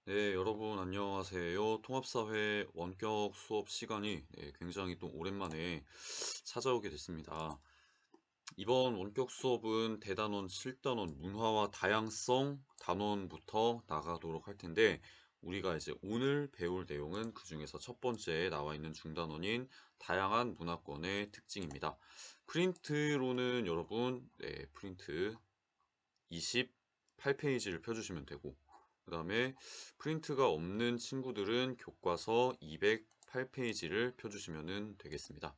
네, 여러분 안녕하세요. 통합사회 원격 수업 시간이 굉장히 또 오랜만에 찾아오게 됐습니다. 이번 원격 수업은 대단원 7단원 문화와 다양성 단원부터 나가도록 할 텐데 우리가 이제 오늘 배울 내용은 그중에서 첫 번째에 나와 있는 중단원인 다양한 문화권의 특징입니다. 프린트로는 여러분 프린트 28페이지를 펴주시면 되고 그 다음에 프린트가 없는 친구들은 교과서 208페이지를 펴주시면 되겠습니다.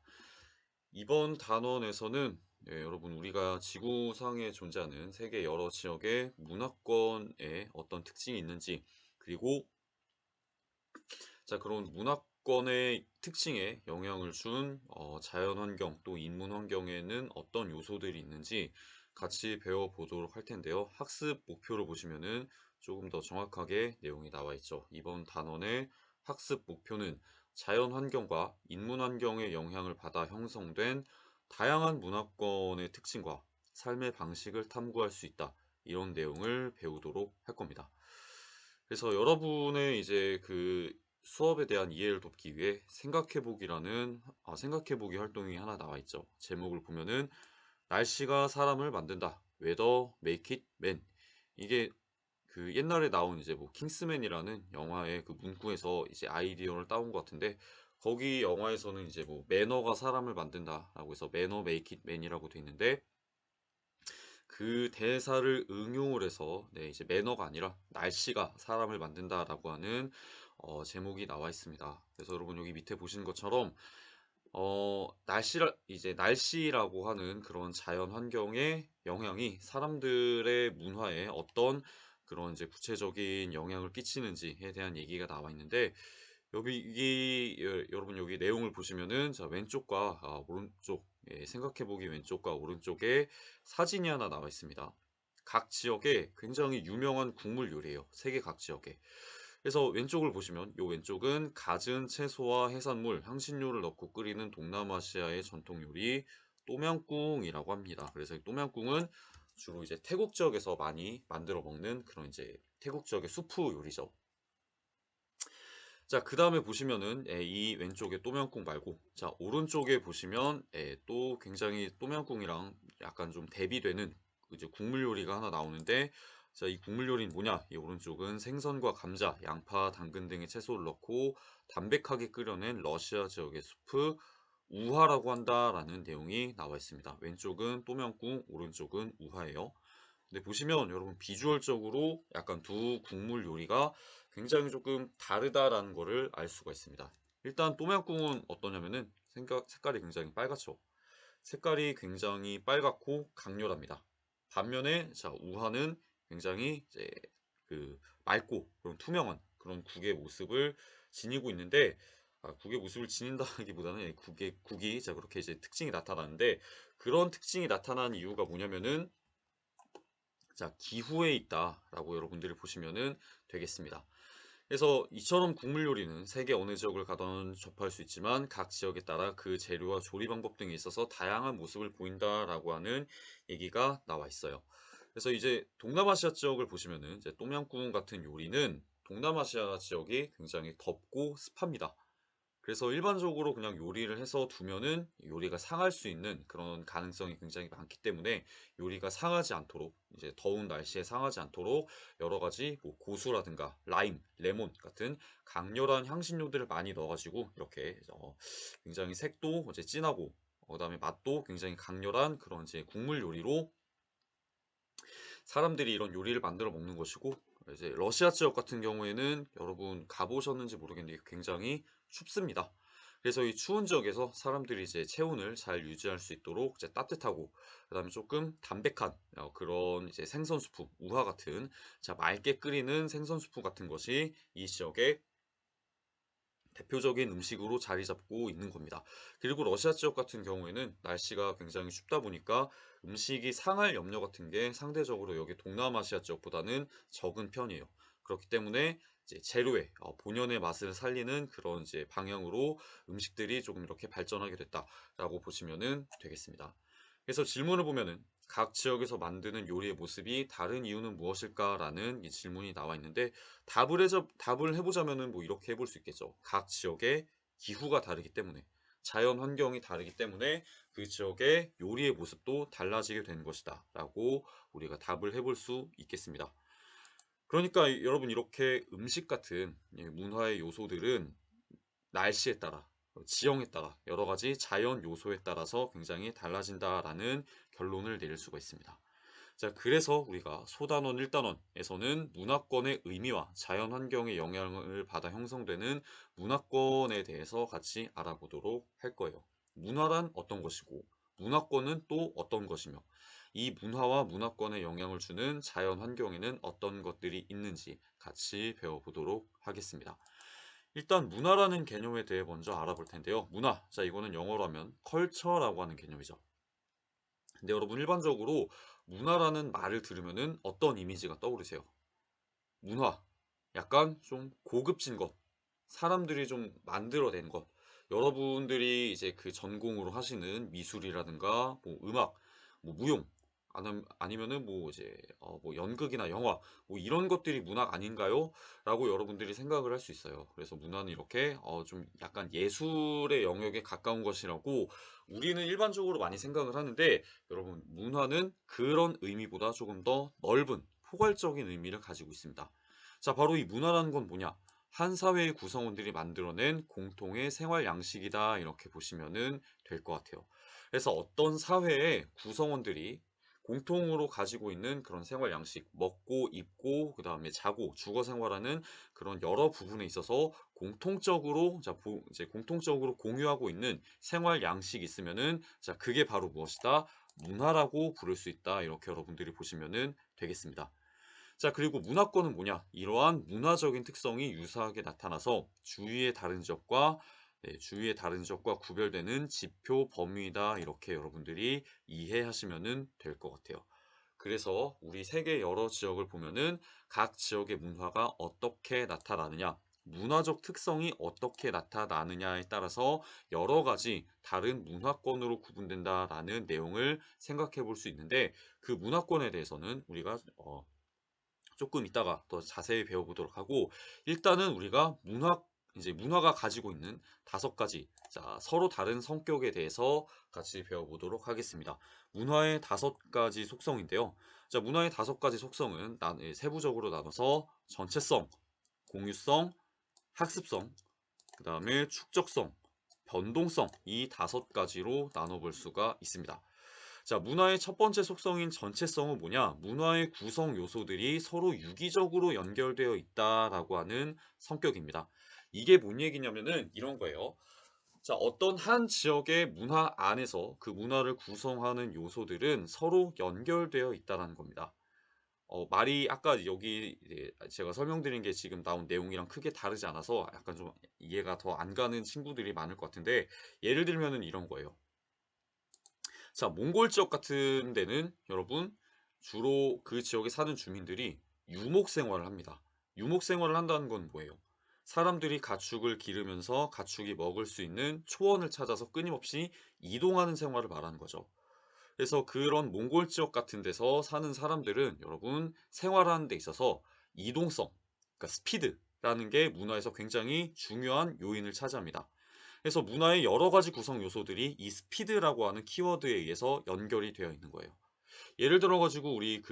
이번 단원에서는 여러분 우리가 지구상에 존재하는 세계 여러 지역의 문화권에 어떤 특징이 있는지 그리고 그런 문화권의 특징에 영향을 준 자연환경 또 인문환경에는 어떤 요소들이 있는지 같이 배워보도록 할 텐데요. 학습 목표를 보시면은 조금 더 정확하게 내용이 나와 있죠. 이번 단원의 학습 목표는 자연환경과 인문환경의 영향을 받아 형성된 다양한 문화권의 특징과 삶의 방식을 탐구할 수 있다. 이런 내용을 배우도록 할 겁니다. 그래서 여러분의 이제 그 수업에 대한 이해를 돕기 위해 생각해보기 활동이 하나 나와 있죠. 제목을 보면은 날씨가 사람을 만든다. Weather make it man. 이게 그 옛날에 나온 이제 뭐 킹스맨이라는 영화의 그 문구에서 이제 아이디어를 따온 것 같은데 거기 영화에서는 이제 뭐 매너가 사람을 만든다라고 해서 매너 메이크 잇 맨이라고 돼 있는데 그 대사를 응용을 해서 이제 매너가 아니라 날씨가 사람을 만든다라고 하는 제목이 나와 있습니다. 그래서 여러분 여기 밑에 보시는 것처럼 날씨라고 하는 그런 자연 환경의 영향이 사람들의 문화에 어떤 그런 이제 구체적인 영향을 끼치는지에 대한 얘기가 나와 있는데 여러분 여기 내용을 보시면은 자 왼쪽과 오른쪽 생각해보기 왼쪽과 오른쪽에 사진이 하나 나와 있습니다. 각 지역에 굉장히 유명한 국물 요리예요. 세계 각 지역에. 그래서 왼쪽을 보시면 요 왼쪽은 갖은 채소와 해산물, 향신료를 넣고 끓이는 동남아시아의 전통 요리 똠양꿍이라고 합니다. 그래서 이 똠양꿍은 주로 이제 태국 지역에서 많이 만들어 먹는 그런 이제 태국 지역의 수프 요리죠. 자, 그 다음에 보시면은 이 왼쪽에 또명꿍 말고 자 오른쪽에 보시면 또 굉장히 또명꿍이랑 약간 좀 대비되는 이제 국물 요리가 하나 나오는데 자, 이 국물 요리는 뭐냐? 이 오른쪽은 생선과 감자, 양파, 당근 등의 채소를 넣고 담백하게 끓여낸 러시아 지역의 수프 우하라고 한다라는 내용이 나와 있습니다. 왼쪽은 또명꿍, 오른쪽은 우하예요. 근데 보시면 여러분 비주얼적으로 약간 두 국물 요리가 굉장히 조금 다르다라는 거를 알 수가 있습니다. 일단 똠양꿍은 어떠냐면은 색깔이 굉장히 빨갛죠. 색깔이 굉장히 빨갛고 강렬합니다. 반면에 자 우하는 굉장히 이제 그 맑고 그런 투명한 그런 국의 모습을 지니고 있는데 국의 모습을 지닌다기보다는 국이 자 그렇게 이제 특징이 나타나는데 그런 특징이 나타난 이유가 뭐냐면은 자, 기후에 있다라고 여러분들이 보시면은 되겠습니다. 그래서 이처럼 국물 요리는 세계 어느 지역을 가든 접할 수 있지만 각 지역에 따라 그 재료와 조리 방법 등에 있어서 다양한 모습을 보인다라고 하는 얘기가 나와 있어요. 그래서 이제 동남아시아 지역을 보시면은 이제 똠양꿍 같은 요리는 동남아시아 지역이 굉장히 덥고 습합니다. 그래서 일반적으로 그냥 요리를 해서 두면은 요리가 상할 수 있는 그런 가능성이 굉장히 많기 때문에 요리가 상하지 않도록 이제 더운 날씨에 상하지 않도록 여러 가지 뭐 고수라든가 라임, 레몬 같은 강렬한 향신료들을 많이 넣어가지고 이렇게 굉장히 색도 이제 진하고 그다음에 맛도 굉장히 강렬한 그런 이제 국물 요리로 사람들이 이런 요리를 만들어 먹는 것이고 이제 러시아 지역 같은 경우에는 여러분 가보셨는지 모르겠는데 굉장히 춥습니다. 그래서 이 추운 지역에서 사람들이 이제 체온을 잘 유지할 수 있도록 이제 따뜻하고 그다음에 조금 담백한 그런 이제 생선 수프, 우화 같은 자 맑게 끓이는 생선 수프 같은 것이 이 지역의 대표적인 음식으로 자리 잡고 있는 겁니다. 그리고 러시아 지역 같은 경우에는 날씨가 굉장히 춥다 보니까 음식이 상할 염려 같은 게 상대적으로 여기 동남아시아 지역보다는 적은 편이에요. 그렇기 때문에 이제 재료의 본연의 맛을 살리는 그런 이제 방향으로 음식들이 조금 이렇게 발전하게 됐다라고 보시면은 되겠습니다. 그래서 질문을 보면은 각 지역에서 만드는 요리의 모습이 다른 이유는 무엇일까라는 이 질문이 나와 있는데 답을 해보자면은 뭐 이렇게 해볼 수 있겠죠. 각 지역의 기후가 다르기 때문에 자연 환경이 다르기 때문에 그 지역의 요리의 모습도 달라지게 되는 것이다라고 우리가 답을 해볼 수 있겠습니다. 그러니까 여러분 이렇게 음식 같은 문화의 요소들은 날씨에 따라 지형에 따라 여러 가지 자연 요소에 따라서 굉장히 달라진다라는 결론을 내릴 수가 있습니다. 자, 그래서 우리가 소단원 1단원에서는 문화권의 의미와 자연 환경의 영향을 받아 형성되는 문화권에 대해서 같이 알아보도록 할 거예요. 문화란 어떤 것이고 문화권은 또 어떤 것이며 이 문화와 문화권에 영향을 주는 자연 환경에는 어떤 것들이 있는지 같이 배워보도록 하겠습니다. 일단 문화라는 개념에 대해 먼저 알아볼 텐데요. 문화, 자 이거는 영어로 하면 컬처라고 하는 개념이죠. 근데 여러분 일반적으로 문화라는 말을 들으면은 어떤 이미지가 떠오르세요? 문화, 약간 좀 고급진 것, 사람들이 좀 만들어낸 것. 여러분들이 이제 그 전공으로 하시는 미술이라든가 뭐 음악, 뭐 무용, 아니면은 뭐 이제 뭐 연극이나 영화 뭐 이런 것들이 문학 아닌가요? 라고 여러분들이 생각을 할 수 있어요. 그래서 문화는 이렇게 좀 약간 예술의 영역에 가까운 것이라고 우리는 일반적으로 많이 생각을 하는데 여러분 문화는 그런 의미보다 조금 더 넓은 포괄적인 의미를 가지고 있습니다. 자, 바로 이 문화라는 건 뭐냐? 한 사회의 구성원들이 만들어낸 공통의 생활 양식이다. 이렇게 보시면은 될 것 같아요. 그래서 어떤 사회의 구성원들이 공통으로 가지고 있는 그런 생활 양식, 먹고 입고 그다음에 자고 주거 생활하는 그런 여러 부분에 있어서 공통적으로 이제 공통적으로 공유하고 있는 생활 양식이 있으면은 자, 그게 바로 무엇이다? 문화라고 부를 수 있다. 이렇게 여러분들이 보시면은 되겠습니다. 자, 그리고 문화권은 뭐냐? 이러한 문화적인 특성이 유사하게 나타나서 주위의 다른 지역과 구별되는 지표 범위다. 이렇게 여러분들이 이해하시면 될 것 같아요. 그래서 우리 세계 여러 지역을 보면은 각 지역의 문화가 어떻게 나타나느냐, 문화적 특성이 어떻게 나타나느냐에 따라서 여러 가지 다른 문화권으로 구분된다라는 내용을 생각해 볼 수 있는데 그 문화권에 대해서는 우리가 조금 이따가 더 자세히 배워보도록 하고 일단은 우리가 이제 문화가 가지고 있는 5가지 자, 서로 다른 성격에 대해서 같이 배워보도록 하겠습니다. 문화의 5가지 속성인데요. 자, 문화의 5가지 속성은 세부적으로 나눠서 전체성, 공유성, 학습성, 그 다음에 축적성, 변동성 이 5가지로 나눠볼 수가 있습니다. 자, 문화의 첫 번째 속성인 전체성은 뭐냐? 문화의 구성 요소들이 서로 유기적으로 연결되어 있다라고 하는 성격입니다. 이게 뭔 얘기냐면은 이런 거예요. 자, 어떤 한 지역의 문화 안에서 그 문화를 구성하는 요소들은 서로 연결되어 있다는 겁니다. 말이 아까 여기 이제 제가 설명드린 게 지금 나온 내용이랑 크게 다르지 않아서 약간 좀 이해가 더 안 가는 친구들이 많을 것 같은데 예를 들면은 이런 거예요. 자, 몽골 지역 같은 데는 여러분 주로 그 지역에 사는 주민들이 유목 생활을 합니다. 유목 생활을 한다는 건 뭐예요? 사람들이 가축을 기르면서 가축이 먹을 수 있는 초원을 찾아서 끊임없이 이동하는 생활을 말하는 거죠. 그래서 그런 몽골 지역 같은 데서 사는 사람들은 여러분 생활하는 데 있어서 이동성, 그러니까 스피드라는 게 문화에서 굉장히 중요한 요인을 차지합니다. 그래서 문화의 여러 가지 구성 요소들이 이 스피드라고 하는 키워드에 의해서 연결이 되어 있는 거예요. 예를 들어 가지고 우리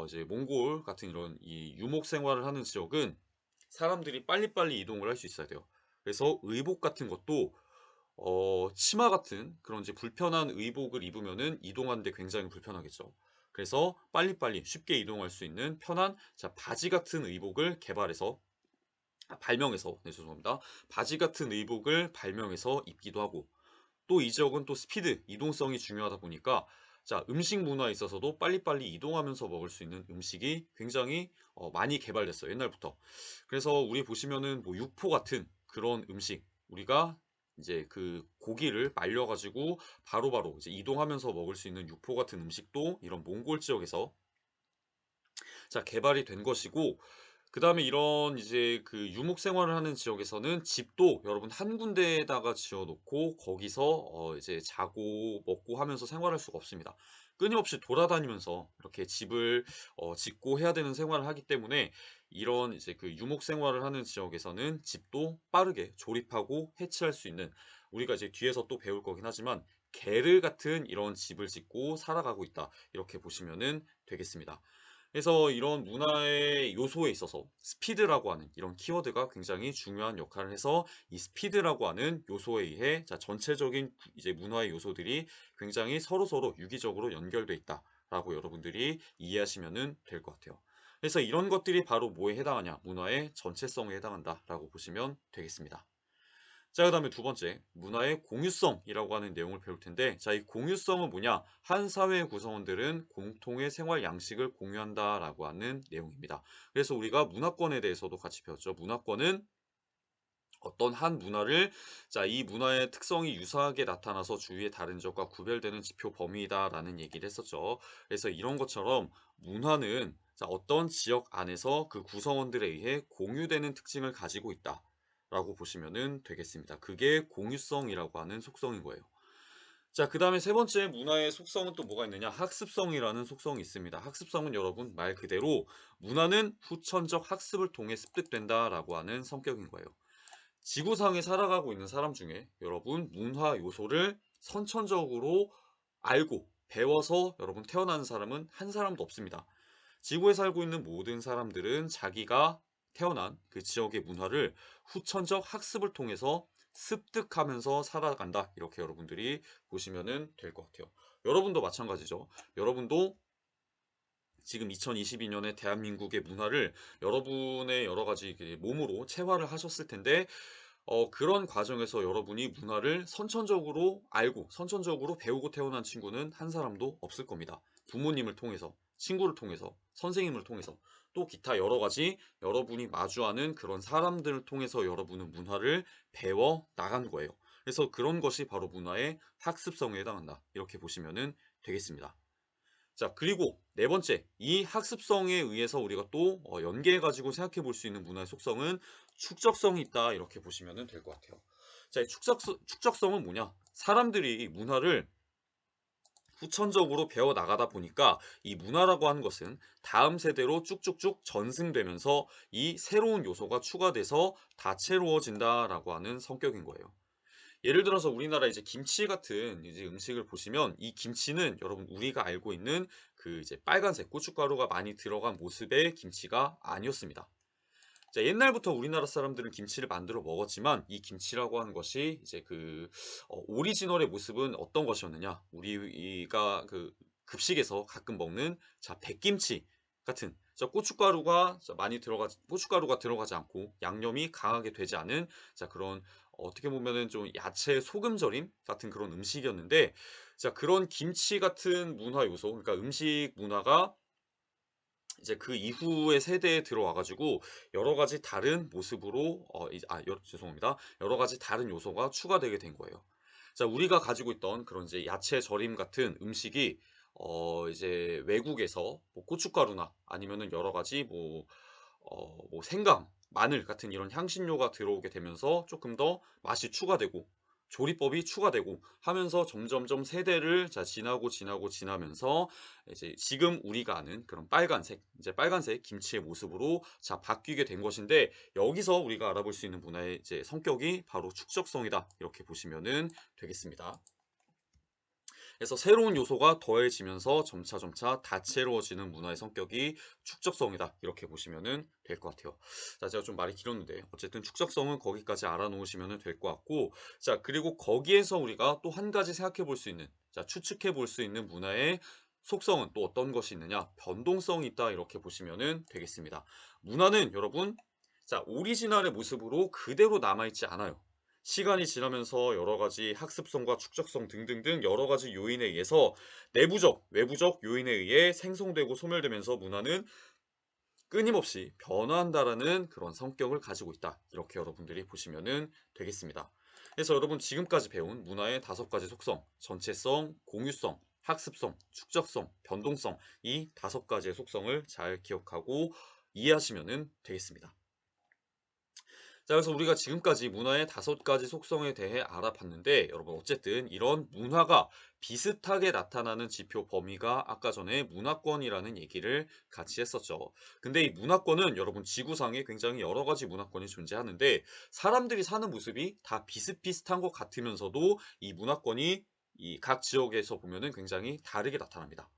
이제 몽골 같은 이런 이 유목 생활을 하는 지역은 사람들이 빨리빨리 이동을 할 수 있어야 돼요. 그래서 의복 같은 것도 치마 같은 그런 이제 불편한 의복을 입으면은 이동하는 데 굉장히 불편하겠죠. 그래서 빨리빨리 쉽게 이동할 수 있는 편한 바지 같은 의복을 개발해서 발명해서 네 죄송합니다. 바지 같은 의복을 발명해서 입기도 하고 또 이 지역은 또 스피드, 이동성이 중요하다 보니까 자, 음식 문화에 있어서도 빨리빨리 이동하면서 먹을 수 있는 음식이 굉장히 많이 개발됐어요. 옛날부터. 그래서 우리 보시면은 뭐 육포 같은 그런 음식 우리가 이제 그 고기를 말려 가지고 바로바로 이제 이동하면서 먹을 수 있는 육포 같은 음식도 이런 몽골 지역에서 자, 개발이 된 것이고 그다음에 이런 이제 그 유목 생활을 하는 지역에서는 집도 여러분 한 군데에다가 지어 놓고 거기서 이제 자고 먹고 하면서 생활할 수가 없습니다. 끊임없이 돌아다니면서 이렇게 집을 짓고 해야 되는 생활을 하기 때문에 이런 이제 그 유목 생활을 하는 지역에서는 집도 빠르게 조립하고 해치할 수 있는, 우리가 이제 뒤에서 또 배울 거긴 하지만 게르 같은 이런 집을 짓고 살아가고 있다. 이렇게 보시면은 되겠습니다. 그래서 이런 문화의 요소에 있어서 스피드라고 하는 이런 키워드가 굉장히 중요한 역할을 해서 이 스피드라고 하는 요소에 의해 자 전체적인 이제 문화의 요소들이 굉장히 서로서로 유기적으로 연결돼 있다라고 여러분들이 이해하시면은 될 것 같아요. 그래서 이런 것들이 바로 뭐에 해당하냐? 문화의 전체성에 해당한다라고 보시면 되겠습니다. 자, 그다음에 두 번째, 문화의 공유성이라고 하는 내용을 배울 텐데, 자, 이 공유성은 뭐냐? 한 사회의 구성원들은 공통의 생활 양식을 공유한다라고 하는 내용입니다. 그래서 우리가 문화권에 대해서도 같이 배웠죠. 문화권은 어떤 한 문화를 자, 이 문화의 특성이 유사하게 나타나서 주위의 다른 지역과 구별되는 지표 범위다라는 얘기를 했었죠. 그래서 이런 것처럼 문화는 자, 어떤 지역 안에서 그 구성원들에 의해 공유되는 특징을 가지고 있다라고 보시면은 되겠습니다. 그게 공유성이라고 하는 속성인 거예요. 자, 그다음에 세 번째 문화의 속성은 또 뭐가 있느냐? 학습성이라는 속성이 있습니다. 학습성은 여러분 말 그대로 문화는 후천적 학습을 통해 습득된다라고 하는 성격인 거예요. 지구상에 살아가고 있는 사람 중에 여러분 문화 요소를 선천적으로 알고 배워서 여러분 태어나는 사람은 한 사람도 없습니다. 지구에 살고 있는 모든 사람들은 자기가 태어난 그 지역의 문화를 후천적 학습을 통해서 습득하면서 살아간다. 이렇게 여러분들이 보시면은 될 것 같아요. 여러분도 마찬가지죠. 여러분도 지금 2022년에 대한민국의 문화를 여러분의 여러 가지 그 몸으로 체화를 하셨을 텐데 그런 과정에서 여러분이 문화를 선천적으로 알고 선천적으로 배우고 태어난 친구는 한 사람도 없을 겁니다. 부모님을 통해서, 친구를 통해서, 선생님을 통해서, 또 기타 여러 가지 여러분이 마주하는 그런 사람들을 통해서 여러분은 문화를 배워 나간 거예요. 그래서 그런 것이 바로 문화의 학습성에 해당한다. 이렇게 보시면은 되겠습니다. 자, 그리고 네 번째, 이 학습성에 의해서 우리가 또 연계해 가지고 생각해 볼 수 있는 문화의 속성은 축적성이 있다. 이렇게 보시면 될 것 같아요. 자, 이 축적성은 뭐냐? 사람들이 문화를 후천적으로 배워 나가다 보니까 이 문화라고 하는 것은 다음 세대로 쭉쭉쭉 전승되면서 이 새로운 요소가 추가돼서 다채로워진다라고 하는 성격인 거예요. 예를 들어서 우리나라 이제 김치 같은 이제 음식을 보시면 이 김치는 여러분 우리가 알고 있는 그 이제 빨간색 고춧가루가 많이 들어간 모습의 김치가 아니었습니다. 자, 옛날부터 우리나라 사람들은 김치를 만들어 먹었지만 이 김치라고 하는 것이 이제 그 오리지널의 모습은 어떤 것이었느냐? 우리가 그 급식에서 가끔 먹는 자, 백김치 같은 자, 고춧가루가 자, 많이 들어가 고춧가루가 들어가지 않고 양념이 강하게 되지 않은 자, 그런 어떻게 보면은 좀 야채 소금 절임 같은 그런 음식이었는데 자, 그런 김치 같은 문화 요소 그러니까 음식 문화가 이제 그 이후의 세대에 들어와 가지고 여러 가지 다른 모습으로 죄송합니다. 여러 가지 다른 요소가 추가되게 된 거예요. 자, 우리가 가지고 있던 그런 이제 야채 절임 같은 음식이 이제 외국에서 뭐 고춧가루나 아니면은 여러 가지 뭐 생강, 마늘 같은 이런 향신료가 들어오게 되면서 조금 더 맛이 추가되고 조리법이 추가되고 하면서 점점점 세대를 자 지나면서 이제 지금 우리가 아는 그런 빨간색 이제 빨간색 김치의 모습으로 자 바뀌게 된 것인데 여기서 우리가 알아볼 수 있는 문화의 이제 성격이 바로 축적성이다. 이렇게 보시면은 되겠습니다. 그래서 새로운 요소가 더해지면서 점차 다채로워지는 문화의 성격이 축적성이다. 이렇게 보시면은 될 것 같아요. 자, 제가 좀 말이 길었는데 어쨌든 축적성은 거기까지 알아놓으시면 될 것 같고 자, 그리고 거기에서 우리가 또 한 가지 생각해 볼 수 있는 자, 추측해 볼 수 있는 문화의 속성은 또 어떤 것이 있느냐? 변동성이 있다. 이렇게 보시면은 되겠습니다. 문화는 여러분 자, 오리지널의 모습으로 그대로 남아있지 않아요. 시간이 지나면서 여러 가지 학습성과 축적성 등등등 여러 가지 요인에 의해서 내부적, 외부적 요인에 의해 생성되고 소멸되면서 문화는 끊임없이 변화한다라는 그런 성격을 가지고 있다. 이렇게 여러분들이 보시면은 되겠습니다. 그래서 여러분 지금까지 배운 문화의 5가지 속성, 전체성, 공유성, 학습성, 축적성, 변동성 이 5가지의 속성을 잘 기억하고 이해하시면 되겠습니다. 자, 그래서 우리가 지금까지 문화의 5가지 속성에 대해 알아봤는데 여러분 어쨌든 이런 문화가 비슷하게 나타나는 지표 범위가 아까 전에 문화권이라는 얘기를 같이 했었죠. 근데 이 문화권은 여러분 지구상에 굉장히 여러 가지 문화권이 존재하는데 사람들이 사는 모습이 다 비슷비슷한 것 같으면서도 이 문화권이 이 각 지역에서 보면은 굉장히 다르게 나타납니다.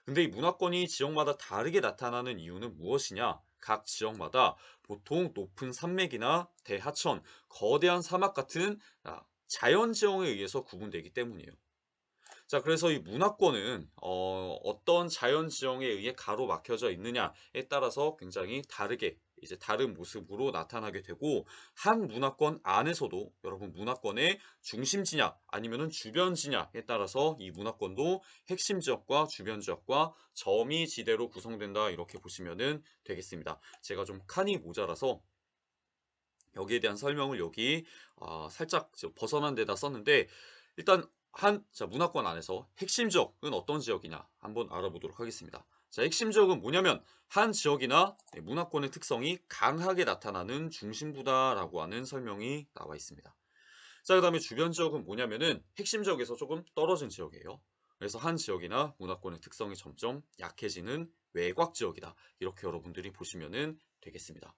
근데 이 문화권이 지역마다 다르게 나타나는 이유는 무엇이냐? 각 지역마다 보통 높은 산맥이나 대하천, 거대한 사막 같은 자연 지형에 의해서 구분되기 때문이에요. 자, 그래서 이 문화권은 어떤 자연 지형에 의해 가로막혀져 있느냐에 따라서 굉장히 다르게 이제 다른 모습으로 나타나게 되고 한 문화권 안에서도 여러분 문화권의 중심지냐 아니면은 주변지냐에 따라서 이 문화권도 핵심 지역과 주변 지역과 점이 지대로 구성된다 이렇게 보시면은 되겠습니다. 제가 좀 칸이 모자라서 여기에 대한 설명을 여기 살짝 벗어난 데다 썼는데 일단 문화권 안에서 핵심 지역은 어떤 지역이냐 한번 알아보도록 하겠습니다. 자, 핵심 지역은 뭐냐면 한 지역이나 문화권의 특성이 강하게 나타나는 중심부다라고 하는 설명이 나와 있습니다. 자, 그다음에 주변 지역은 뭐냐면은 핵심 지역에서 조금 떨어진 지역이에요. 그래서 한 지역이나 문화권의 특성이 점점 약해지는 외곽 지역이다. 이렇게 여러분들이 보시면은 되겠습니다.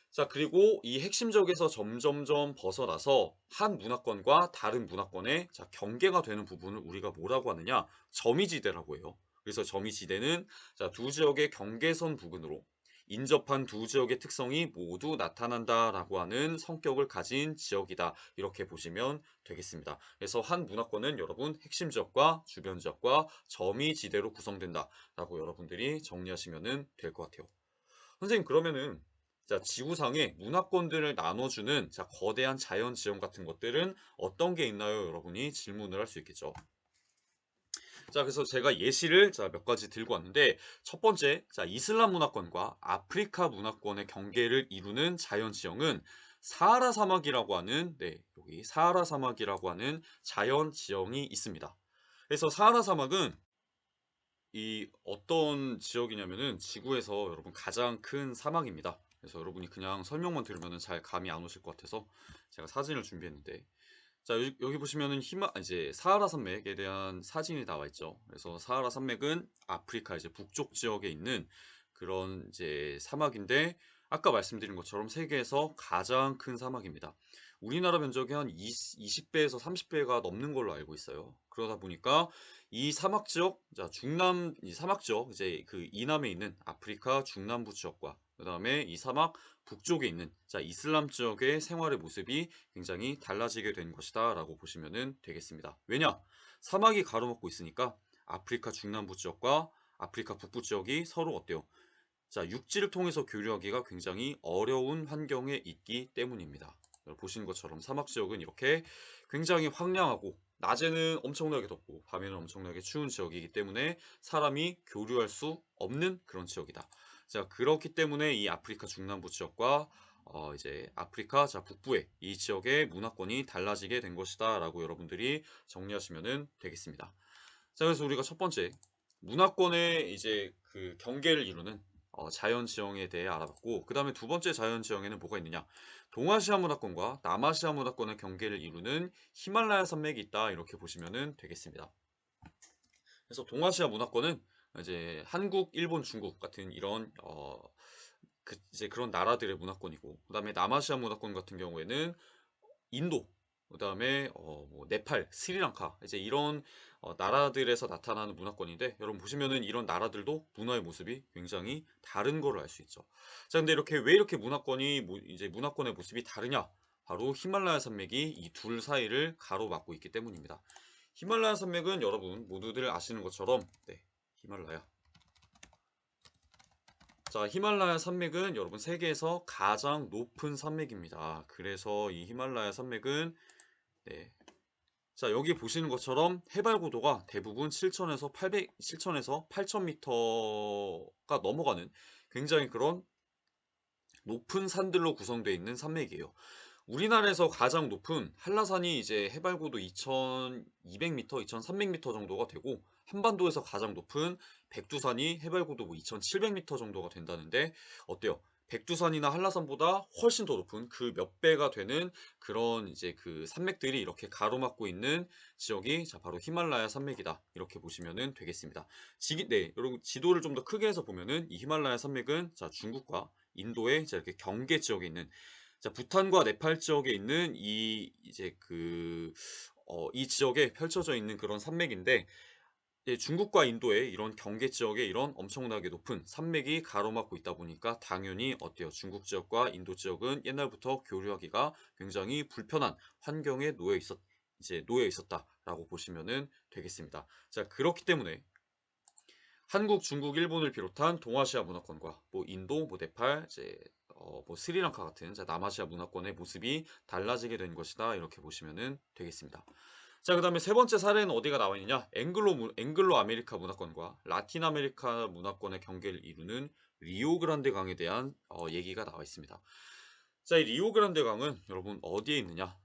자, 그리고 이 핵심 지역에서 점점점 벗어나서 한 문화권과 다른 문화권의 경계가 되는 부분을 우리가 뭐라고 하느냐? 점이지대라고 해요. 그래서 점이지대는 두 지역의 경계선 부근으로 인접한 두 지역의 특성이 모두 나타난다라고 하는 성격을 가진 지역이다. 이렇게 보시면 되겠습니다. 그래서 한 문화권은 여러분 핵심 지역과 주변 지역과 점이지대로 구성된다라고 여러분들이 정리하시면 될 것 같아요. 선생님, 그러면은 지구상에 문화권들을 나눠주는 거대한 자연 지형 같은 것들은 어떤 게 있나요? 여러분이 질문을 할 수 있겠죠. 자, 그래서 제가 예시를 몇 가지 들고 왔는데 첫 번째, 이슬람 문화권과 아프리카 문화권의 경계를 이루는 자연 지형은 사하라 사막이라고 하는 여기 사하라 사막이라고 하는 자연 지형이 있습니다. 그래서 사하라 사막은 이 어떤 지역이냐면은 지구에서 여러분 가장 큰 사막입니다. 그래서 여러분이 그냥 설명만 들으면은 잘 감이 안 오실 것 같아서 제가 사진을 준비했는데 자, 여기 보시면은 이제 사하라 산맥에 대한 사진이 나와 있죠. 그래서 사하라 산맥은 아프리카 이제 북쪽 지역에 있는 그런 이제 사막인데 아까 말씀드린 것처럼 세계에서 가장 큰 사막입니다. 우리나라 면적이 한 20배에서 30배가 넘는 걸로 알고 있어요. 그러다 보니까 이 사막 지역, 이 사막 지역, 이제 그 이남에 있는 아프리카 중남부 지역과 그다음에 이 사막 북쪽에 있는 이슬람 지역의 생활의 모습이 굉장히 달라지게 된 것이다라고 보시면 되겠습니다. 왜냐? 사막이 가로막고 있으니까 아프리카 중남부 지역과 아프리카 북부 지역이 서로 어때요? 육지를 통해서 교류하기가 굉장히 어려운 환경에 있기 때문입니다. 보시는 것처럼 사막 지역은 이렇게 굉장히 황량하고 낮에는 엄청나게 덥고 밤에는 엄청나게 추운 지역이기 때문에 사람이 교류할 수 없는 그런 지역이다. 자, 그렇기 때문에 이 아프리카 중남부 지역과 이제 아프리카 북부의 이 지역의 문화권이 달라지게 된 것이다라고 여러분들이 정리하시면 되겠습니다. 자, 그래서 우리가 첫 번째 문화권의 이제 그 경계를 이루는 자연 지형에 대해 알아봤고 그다음에 두 번째 자연 지형에는 뭐가 있느냐? 동아시아 문화권과 남아시아 문화권의 경계를 이루는 히말라야 산맥이 있다. 이렇게 보시면 되겠습니다. 그래서 동아시아 문화권은 이제 한국, 일본, 중국 같은 이런 이제 그런 나라들의 문화권이고 그다음에 남아시아 문화권 같은 경우에는 인도, 그다음에 뭐 네팔, 스리랑카 이제 이런 나라들에서 나타나는 문화권인데 여러분 보시면은 이런 나라들도 문화의 모습이 굉장히 다른 거를 알 수 있죠. 자, 근데 이렇게 왜 이렇게 이제 문화권의 모습이 다르냐? 바로 히말라야 산맥이 이 둘 사이를 가로막고 있기 때문입니다. 히말라야 산맥은 여러분 모두들 아시는 것처럼 히말라야. 자, 히말라야 산맥은 여러분 세계에서 가장 높은 산맥입니다. 그래서 이 히말라야 산맥은 네. 자, 여기 보시는 것처럼 해발 고도가 대부분 7천에서 8,000m가 넘어가는 굉장히 그런 높은 산들로 구성되어 있는 산맥이에요. 우리나라에서 가장 높은 한라산이 이제 해발 고도 2,200m, 2,300m 정도가 되고 한반도에서 가장 높은 백두산이 해발 고도 2,700m 정도가 된다는데 어때요? 백두산이나 한라산보다 훨씬 더 높은 그 몇 배가 되는 그런 이제 그 산맥들이 이렇게 가로막고 있는 지역이 자 바로 히말라야 산맥이다. 이렇게 보시면은 되겠습니다. 여러분 지도를 좀 더 크게 해서 보면은 이 히말라야 산맥은 자 중국과 인도의 자 이렇게 경계 지역에 있는 자 부탄과 네팔 지역에 있는 이 이제 이 지역에 펼쳐져 있는 그런 산맥인데 예 중국과 인도의 이런 경계 지역에 이런 엄청나게 높은 산맥이 가로막고 있다 보니까 당연히 어때요? 중국 지역과 인도 지역은 옛날부터 교류하기가 굉장히 불편한 환경에 놓여 있었다라고 보시면은 되겠습니다. 자, 그렇기 때문에 한국, 중국, 일본을 비롯한 동아시아 문화권과 뭐 인도, 뭐 네팔, 이제 뭐 스리랑카 같은 자, 남아시아 문화권의 모습이 달라지게 된 것이다. 이렇게 보시면은 되겠습니다. 자, 그다음에 세 번째 사례는 어디가 나와 있느냐? 앵글로 아메리카 문화권과 라틴 아메리카 문화권의 경계를 이루는 리오그란데 강에 대한 얘기가 나와 있습니다. 자, 이 리오그란데 강은 여러분 어디에 있느냐?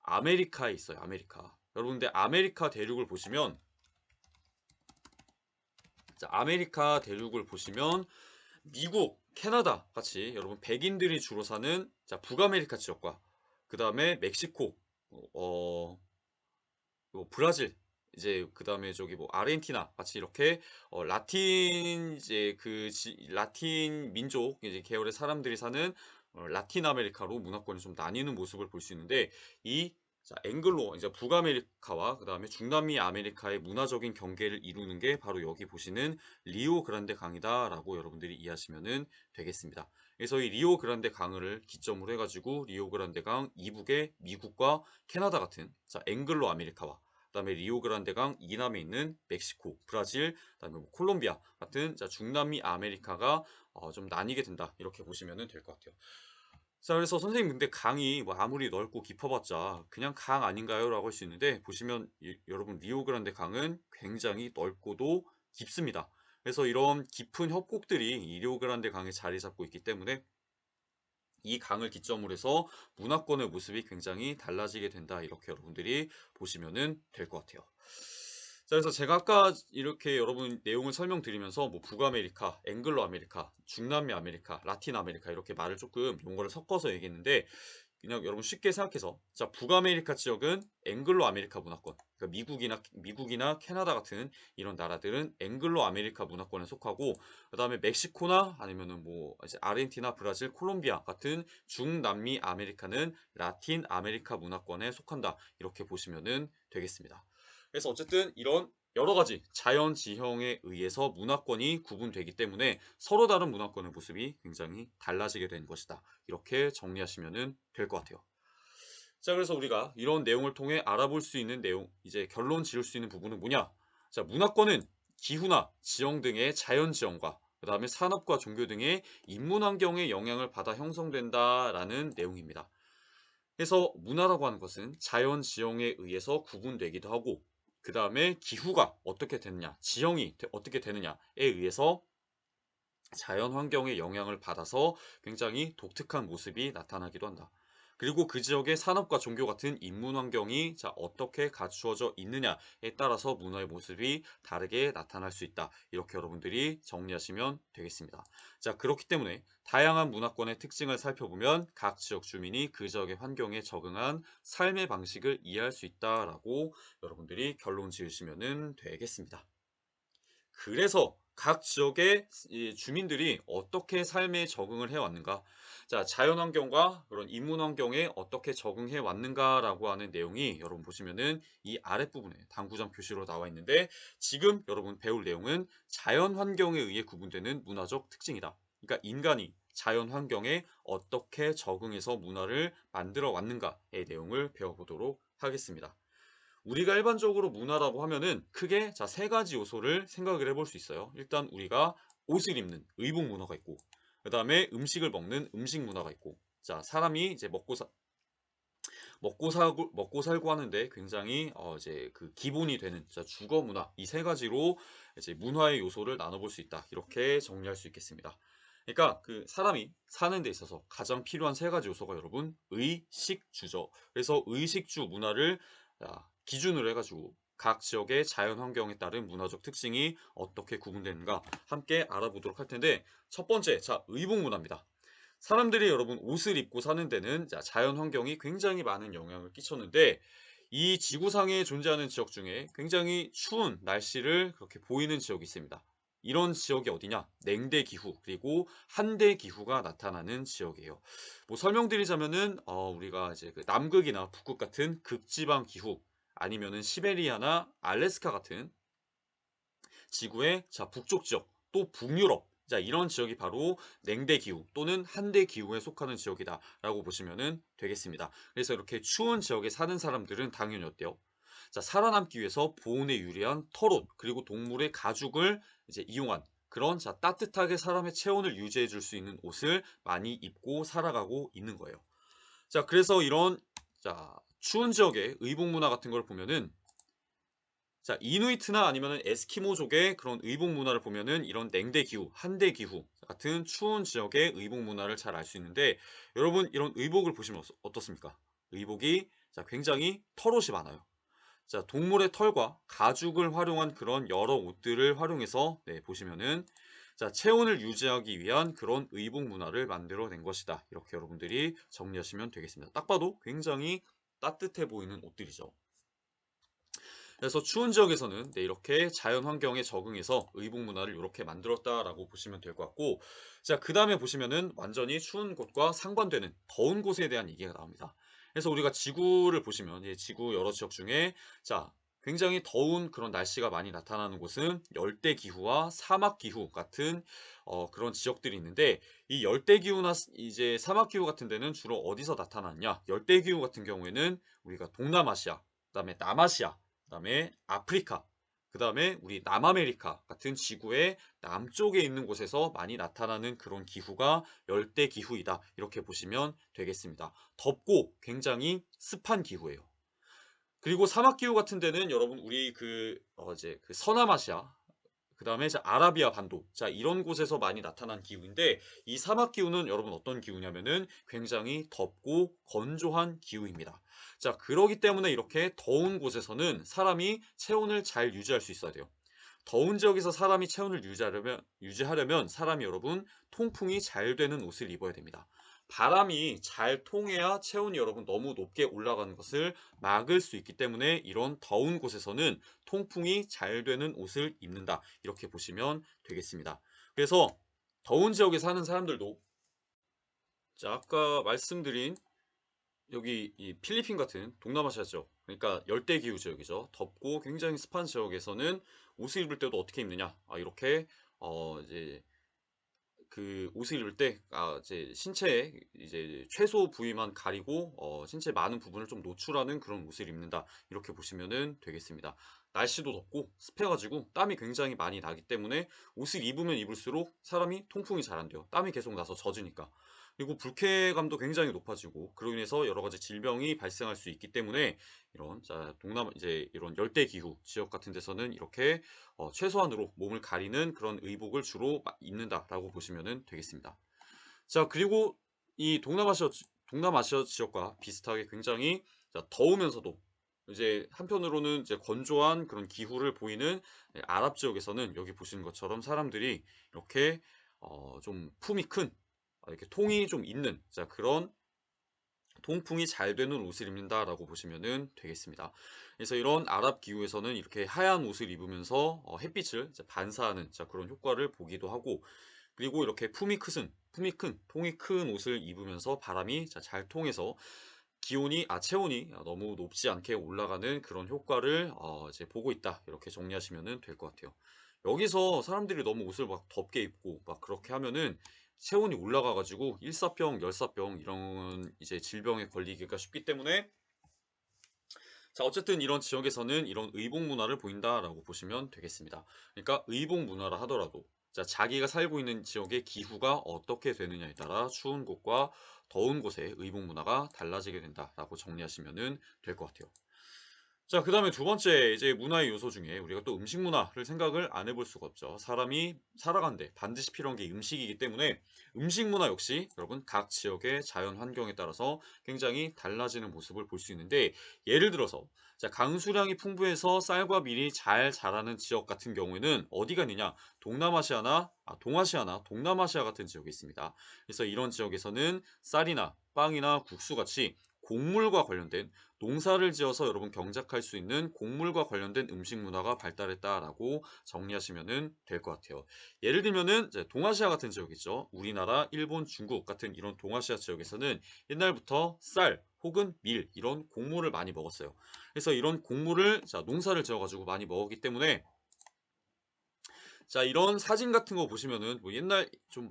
아메리카에 있어요. 아메리카. 여러분 근데 아메리카 대륙을 보시면 자, 아메리카 대륙을 보시면 미국, 캐나다 같이 여러분 백인들이 주로 사는 자, 북아메리카 지역과 그다음에 멕시코, 어 뭐 브라질 이제 그다음에 저기 뭐 아르헨티나 같이 이렇게 라틴 이제 라틴 민족 이제 계열의 사람들이 사는 라틴 아메리카로 문화권이 좀 나뉘는 모습을 볼 수 있는데 이 자 앵글로 이제 북아메리카와 그다음에 중남미 아메리카의 문화적인 경계를 이루는 게 바로 여기 보시는 리오 그란데 강이다라고 여러분들이 이해하시면은 되겠습니다. 그래서 이 리오 그란데 강을 기점으로 해 가지고 리오 그란데 강 이북에 미국과 캐나다 같은 자 앵글로 아메리카와 그다음에 리오그란데강 이남에 있는 멕시코, 브라질, 그다음에 뭐 콜롬비아 같은 자 중남미 아메리카가 좀 나뉘게 된다. 이렇게 보시면 될 것 같아요. 자, 그래서 선생님 근데 강이 뭐 아무리 넓고 깊어봤자 그냥 강 아닌가요?라고 할 수 있는데 보시면 여러분 리오그란데 강은 굉장히 넓고도 깊습니다. 그래서 이런 깊은 협곡들이 이 리오그란데 강에 자리 잡고 있기 때문에 이 강을 기점으로 해서 문화권의 모습이 굉장히 달라지게 된다. 이렇게 여러분들이 보시면은 될 것 같아요. 자, 그래서 제가 아까 이렇게 여러분 내용을 설명드리면서 뭐 북아메리카, 앵글로 아메리카, 중남미 아메리카, 라틴 아메리카 이렇게 말을 조금 용어를 섞어서 얘기했는데 그냥 여러분 쉽게 생각해서 자 북아메리카 지역은 앵글로 아메리카 문화권 그러니까 미국이나 캐나다 같은 이런 나라들은 앵글로 아메리카 문화권에 속하고 그다음에 멕시코나 아니면은 뭐 이제 아르헨티나, 브라질, 콜롬비아 같은 중남미 아메리카는 라틴 아메리카 문화권에 속한다. 이렇게 보시면은 되겠습니다. 그래서 어쨌든 이런 여러 가지 자연 지형에 의해서 문화권이 구분되기 때문에 서로 다른 문화권의 모습이 굉장히 달라지게 된 것이다. 이렇게 정리하시면 될 것 같아요. 자, 그래서 우리가 이런 내용을 통해 알아볼 수 있는 내용, 이제 결론 지을 수 있는 부분은 뭐냐? 자, 문화권은 기후나 지형 등의 자연 지형과 그다음에 산업과 종교 등의 인문 환경의 영향을 받아 형성된다라는 내용입니다. 그래서 문화라고 하는 것은 자연 지형에 의해서 구분되기도 하고 그다음에 기후가 어떻게 되느냐, 어떻게 되느냐에 의해서 자연 환경의 영향을 받아서 굉장히 독특한 모습이 나타나기도 한다. 그리고 그 지역의 산업과 종교 같은 인문 환경이 자 어떻게 갖추어져 있느냐에 따라서 문화의 모습이 다르게 나타날 수 있다. 이렇게 여러분들이 정리하시면 되겠습니다. 자, 그렇기 때문에 다양한 문화권의 특징을 살펴보면 각 지역 주민이 그 지역의 환경에 적응한 삶의 방식을 이해할 수 있다라고 여러분들이 결론 지으시면 되겠습니다. 그래서 각 지역의 이 주민들이 어떻게 삶에 적응을 해 왔는가? 자, 자연 환경과 그런 인문 환경에 어떻게 적응해 왔는가라고 하는 내용이 여러분 보시면은 이 아랫부분에 당구장 표시로 나와 있는데 지금 여러분 배울 내용은 자연 환경에 의해 구분되는 문화적 특징이다. 그러니까 인간이 자연 환경에 어떻게 적응해서 문화를 만들어 왔는가의 내용을 배워보도록 하겠습니다. 우리가 일반적으로 문화라고 하면은 크게 자, 세 가지 요소를 생각을 해볼 수 있어요. 일단 우리가 옷을 입는 의복 문화가 있고, 그 다음에 음식을 먹는 음식 문화가 있고, 자, 사람이 이제 먹고 살고 하는데 굉장히 이제 그 기본이 되는 자, 주거 문화 이 세 가지로 이제 문화의 요소를 나눠볼 수 있다. 이렇게 정리할 수 있겠습니다. 그러니까 그 사람이 사는 데 있어서 가장 필요한 세 가지 요소가 여러분 의식주죠. 그래서 의식주 문화를 기준으로 해가지고 각 지역의 자연 환경에 따른 문화적 특징이 어떻게 구분되는가 함께 알아보도록 할 텐데 첫 번째 자 의복 문화입니다. 사람들이 여러분 옷을 입고 사는 데는 자 자연 환경이 굉장히 많은 영향을 끼쳤는데 이 지구상에 존재하는 지역 중에 굉장히 추운 날씨를 그렇게 보이는 지역이 있습니다. 이런 지역이 어디냐? 냉대 기후 그리고 한대 기후가 나타나는 지역이에요. 뭐 설명드리자면은 우리가 이제 그 남극이나 북극 같은 극지방 기후 아니면은 시베리아나 알래스카 같은 지구의 자 북쪽 지역 또 북유럽 자 이런 지역이 바로 냉대 기후 또는 한대 기후에 속하는 지역이다라고 보시면은 되겠습니다. 그래서 이렇게 추운 지역에 사는 사람들은 당연히 어때요? 자 살아남기 위해서 보온에 유리한 털옷 그리고 동물의 가죽을 이제 이용한 그런 자 따뜻하게 사람의 체온을 유지해 줄 수 있는 옷을 많이 입고 살아가고 있는 거예요. 자 그래서 이런 자 추운 지역의 의복 문화 같은 걸 보면은 자, 이누이트나 아니면은 에스키모족의 그런 의복 문화를 보면은 이런 냉대 기후, 한대 기후 같은 추운 지역의 의복 문화를 잘 알 수 있는데 여러분 이런 의복을 보시면 어떻습니까? 의복이 자, 굉장히 털옷이 많아요. 자, 동물의 털과 가죽을 활용한 그런 여러 옷들을 활용해서 네, 보시면은 자, 체온을 유지하기 위한 그런 의복 문화를 만들어낸 것이다. 이렇게 여러분들이 정리하시면 되겠습니다. 딱 봐도 굉장히 따뜻해 보이는 옷들이죠. 그래서 추운 지역에서는 네, 이렇게 자연 환경에 적응해서 의복 문화를 이렇게 만들었다라고 보시면 될 것 같고, 자, 그 다음에 보시면은 완전히 추운 곳과 상반되는 더운 곳에 대한 얘기가 나옵니다. 그래서 우리가 지구를 보시면, 예, 지구 여러 지역 중에, 자, 굉장히 더운 그런 날씨가 많이 나타나는 곳은 열대 기후와 사막 기후 같은 그런 지역들이 있는데, 이 열대 기후나 이제 사막 기후 같은 데는 주로 어디서 나타나느냐? 열대 기후 같은 경우에는 우리가 동남아시아, 그다음에 남아시아, 그다음에 아프리카, 그다음에 우리 남아메리카 같은 지구의 남쪽에 있는 곳에서 많이 나타나는 그런 기후가 열대 기후이다. 이렇게 보시면 되겠습니다. 덥고 굉장히 습한 기후예요. 그리고 사막 기후 같은 데는 여러분 우리 이제 그 서남아시아 그다음에 이제 아라비아 반도. 자, 이런 곳에서 많이 나타난 기후인데 이 사막 기후는 여러분 어떤 기후냐면은 굉장히 덥고 건조한 기후입니다. 자, 그러기 때문에 이렇게 더운 곳에서는 사람이 체온을 잘 유지할 수 있어야 돼요. 더운 지역에서 사람이 체온을 유지하려면 사람이 여러분 통풍이 잘 되는 옷을 입어야 됩니다. 바람이 잘 통해야 체온이 여러분 너무 높게 올라가는 것을 막을 수 있기 때문에 이런 더운 곳에서는 통풍이 잘 되는 옷을 입는다. 이렇게 보시면 되겠습니다. 그래서 더운 지역에 사는 사람들도 자, 아까 말씀드린 여기 이 필리핀 같은 동남아시아죠. 그러니까 열대 기후 지역이죠. 덥고 굉장히 습한 지역에서는 옷을 입을 때도 어떻게 입느냐? 아, 이렇게 이제 그 옷을 입을 때 이제 신체의 이제 최소 부위만 가리고 신체 많은 부분을 좀 노출하는 그런 옷을 입는다. 이렇게 보시면은 되겠습니다. 날씨도 덥고 습해 가지고 땀이 굉장히 많이 나기 때문에 옷을 입으면 입을수록 사람이 통풍이 잘 안 돼요. 땀이 계속 나서 젖으니까. 그리고 불쾌감도 굉장히 높아지고 그로 인해서 여러 가지 질병이 발생할 수 있기 때문에 이런 자 동남 이제 이런 열대 기후 지역 같은 데서는 이렇게 최소한으로 몸을 가리는 그런 의복을 주로 입는다라고 보시면 되겠습니다. 자, 그리고 이 동남아시아 지역과 비슷하게 굉장히 자, 더우면서도 이제 한편으로는 이제 건조한 그런 기후를 보이는 아랍 지역에서는 여기 보시는 것처럼 사람들이 이렇게 좀 품이 큰 이렇게 통이 좀 있는 자 그런 통풍이 잘 되는 옷을 입는다라고 보시면 되겠습니다. 그래서 이런 아랍 기후에서는 이렇게 하얀 옷을 입으면서 햇빛을 이제 반사하는 자 그런 효과를 보기도 하고 그리고 이렇게 품이 큰 통이 큰 옷을 입으면서 바람이 자 잘 통해서 체온이 너무 높지 않게 올라가는 그런 효과를 이제 보고 있다. 이렇게 정리하시면 될 것 같아요. 여기서 사람들이 너무 옷을 막 덥게 입고 막 그렇게 하면은 체온이 올라가 가지고 일사병, 열사병 이런 이제 질병에 걸리기가 쉽기 때문에 자 어쨌든 이런 지역에서는 이런 의복 문화를 보인다라고 보시면 되겠습니다. 그러니까 의복 문화라 하더라도 자 자기가 살고 있는 지역의 기후가 어떻게 되느냐에 따라 추운 곳과 더운 곳의 의복 문화가 달라지게 된다라고 정리하시면 될 것 같아요. 자, 그다음에 두 번째 이제 문화의 요소 중에 우리가 또 음식 문화를 생각을 안 해볼 수가 없죠. 사람이 살아가는데 반드시 필요한 게 음식이기 때문에 음식 문화 역시 여러분 각 지역의 자연 환경에 따라서 굉장히 달라지는 모습을 볼 수 있는데 예를 들어서 자, 강수량이 풍부해서 쌀과 밀이 잘 자라는 지역 같은 경우에는 어디가 있느냐? 동아시아나 동남아시아 같은 지역이 있습니다. 그래서 이런 지역에서는 쌀이나 빵이나 국수 같이 곡물과 관련된 농사를 지어서 여러분 경작할 수 있는 곡물과 관련된 음식 문화가 발달했다라고 정리하시면 될 것 같아요. 예를 들면은 이제 동아시아 같은 지역이죠. 우리나라, 일본, 중국 같은 이런 동아시아 지역에서는 옛날부터 쌀 혹은 밀 이런 곡물을 많이 먹었어요. 그래서 이런 곡물을 자, 농사를 지어 가지고 많이 먹었기 때문에 자, 이런 사진 같은 거 보시면은 뭐 옛날 좀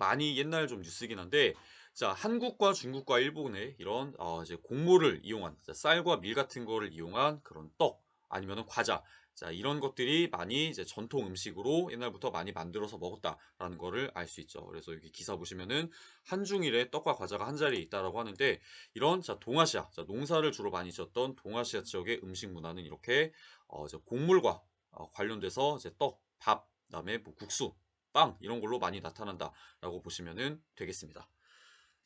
뉴스긴 한데 자, 한국과 중국과 일본의 이런 이제 곡물을 이용한 자, 쌀과 밀 같은 거를 이용한 그런 떡 아니면은 과자 자, 이런 것들이 많이 이제 전통 음식으로 옛날부터 많이 만들어서 먹었다라는 거를 알 수 있죠. 그래서 여기 기사 보시면은 한중일에 떡과 과자가 한 자리에 있다라고 하는데 이런 자, 동아시아 자, 농사를 주로 많이 지었던 동아시아 지역의 음식 문화는 이렇게 이제 곡물과 관련돼서 이제 떡, 밥 그다음에 뭐 국수, 빵 이런 걸로 많이 나타난다라고 보시면 되겠습니다.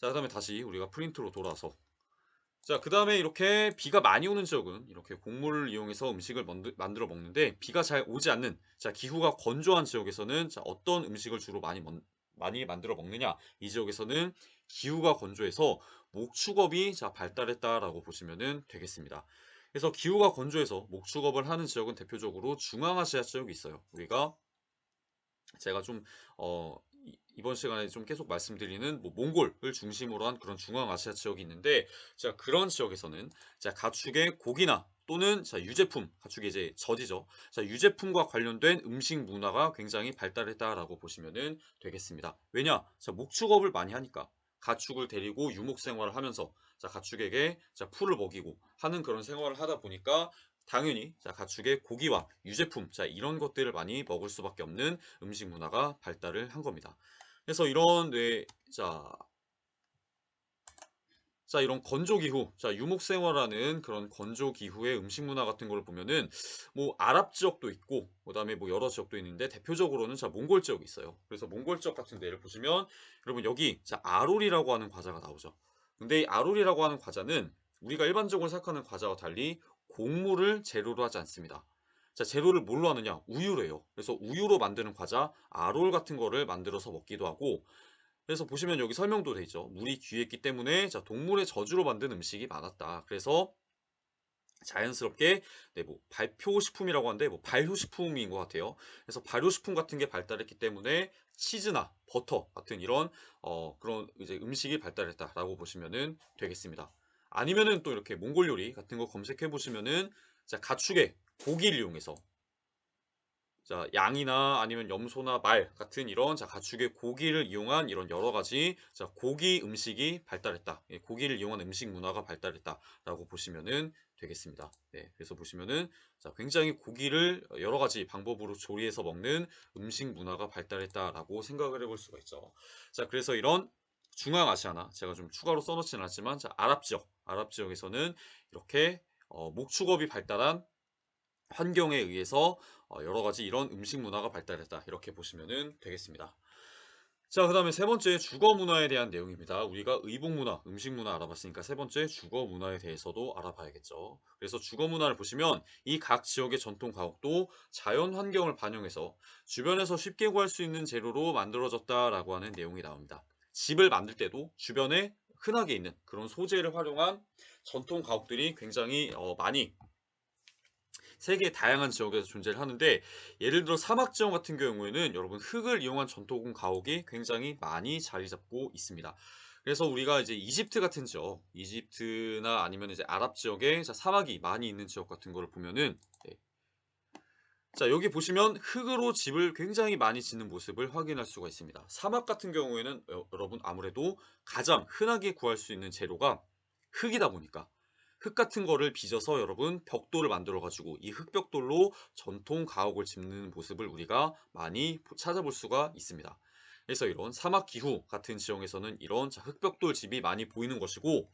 자, 그다음에 다시 우리가 프린트로 돌아서 자, 그다음에 이렇게 비가 많이 오는 지역은 이렇게 곡물을 이용해서 음식을 만들어 먹는데 비가 잘 오지 않는 자, 기후가 건조한 지역에서는 자, 어떤 음식을 주로 많이 만들어 먹느냐? 이 지역에서는 기후가 건조해서 목축업이 자, 발달했다라고 보시면 되겠습니다. 그래서 기후가 건조해서 목축업을 하는 지역은 대표적으로 중앙아시아 지역이 있어요. 우리가 제가 좀 이번 시간에 좀 계속 말씀드리는 뭐 몽골을 중심으로 한 그런 중앙아시아 지역이 있는데 자, 그런 지역에서는 자, 가축의 고기나 또는 자, 유제품, 가축의 이제 젖이죠. 자, 유제품과 관련된 음식 문화가 굉장히 발달했다라고 보시면 되겠습니다. 왜냐? 자, 목축업을 많이 하니까 가축을 데리고 유목 생활을 하면서 자, 가축에게 자, 풀을 먹이고 하는 그런 생활을 하다 보니까 당연히 자, 가축의 고기와 유제품 자, 이런 것들을 많이 먹을 수밖에 없는 음식 문화가 발달을 한 겁니다. 그래서 이런 건조 기후, 자, 유목 생활하는 그런 건조 기후의 음식 문화 같은 걸 보면은 뭐 아랍 지역도 있고 그다음에 뭐 여러 지역도 있는데 대표적으로는 자, 몽골 지역이 있어요. 그래서 몽골 지역 같은 데를 보시면 여러분 여기 자, 아롤이라고 하는 과자가 나오죠. 근데 이 아롤이라고 하는 과자는 우리가 일반적으로 생각하는 과자와 달리 곡물을 재료로 하지 않습니다. 자, 재료를 뭘로 하느냐? 우유로 해요. 그래서 우유로 만드는 과자, 아롤 같은 거를 만들어서 먹기도 하고 그래서 보시면 여기 설명도 돼 있죠. 물이 귀했기 때문에 자, 동물의 저주로 만든 음식이 많았다. 그래서 자연스럽게 네, 뭐 발효식품이라고 하는데 뭐 발효식품인 것 같아요. 그래서 발효식품 같은 게 발달했기 때문에 치즈나 버터 같은 이런 그런 이제 음식이 발달했다라고 보시면 되겠습니다. 아니면은 또 이렇게 몽골 요리 같은 거 검색해 보시면은 자, 가축의 고기를 이용해서 자, 양이나 아니면 염소나 말 같은 이런 자, 가축의 고기를 이용한 이런 여러 가지 자, 고기 음식이 발달했다. 예, 고기를 이용한 음식 문화가 발달했다라고 보시면은 되겠습니다. 네, 그래서 보시면은 자, 굉장히 고기를 여러 가지 방법으로 조리해서 먹는 음식 문화가 발달했다라고 생각을 해볼 수가 있죠. 자, 그래서 이런 중앙아시아나 제가 좀 추가로 써놓지는 않았지만 자, 아랍 지역에서는 이렇게 목축업이 발달한 환경에 의해서 여러 가지 이런 음식 문화가 발달했다. 이렇게 보시면 되겠습니다. 자, 그다음에 세 번째 주거 문화에 대한 내용입니다. 우리가 의복 문화, 음식 문화 알아봤으니까 세 번째 주거 문화에 대해서도 알아봐야겠죠. 그래서 주거 문화를 보시면 이 각 지역의 전통 가옥도 자연 환경을 반영해서 주변에서 쉽게 구할 수 있는 재료로 만들어졌다라고 하는 내용이 나옵니다. 집을 만들 때도 주변에 흔하게 있는 그런 소재를 활용한 전통 가옥들이 굉장히 많이 세계의 다양한 지역에서 존재를 하는데 예를 들어 사막 지역 같은 경우에는 여러분 흙을 이용한 전통 가옥이 굉장히 많이 자리 잡고 있습니다. 그래서 우리가 이제 이집트 같은 지역, 이집트나 아니면 이제 아랍 지역에 자, 사막이 많이 있는 지역 같은 거를 보면은 네. 자, 여기 보시면 흙으로 집을 굉장히 많이 짓는 모습을 확인할 수가 있습니다. 사막 같은 경우에는 여러분 아무래도 가장 흔하게 구할 수 있는 재료가 흙이다 보니까 흙 같은 거를 빚어서 여러분 벽돌을 만들어 가지고 이 흙벽돌로 전통 가옥을 짓는 모습을 우리가 많이 찾아볼 수가 있습니다. 그래서 이런 사막 기후 같은 지형에서는 이런 자, 흙벽돌 집이 많이 보이는 것이고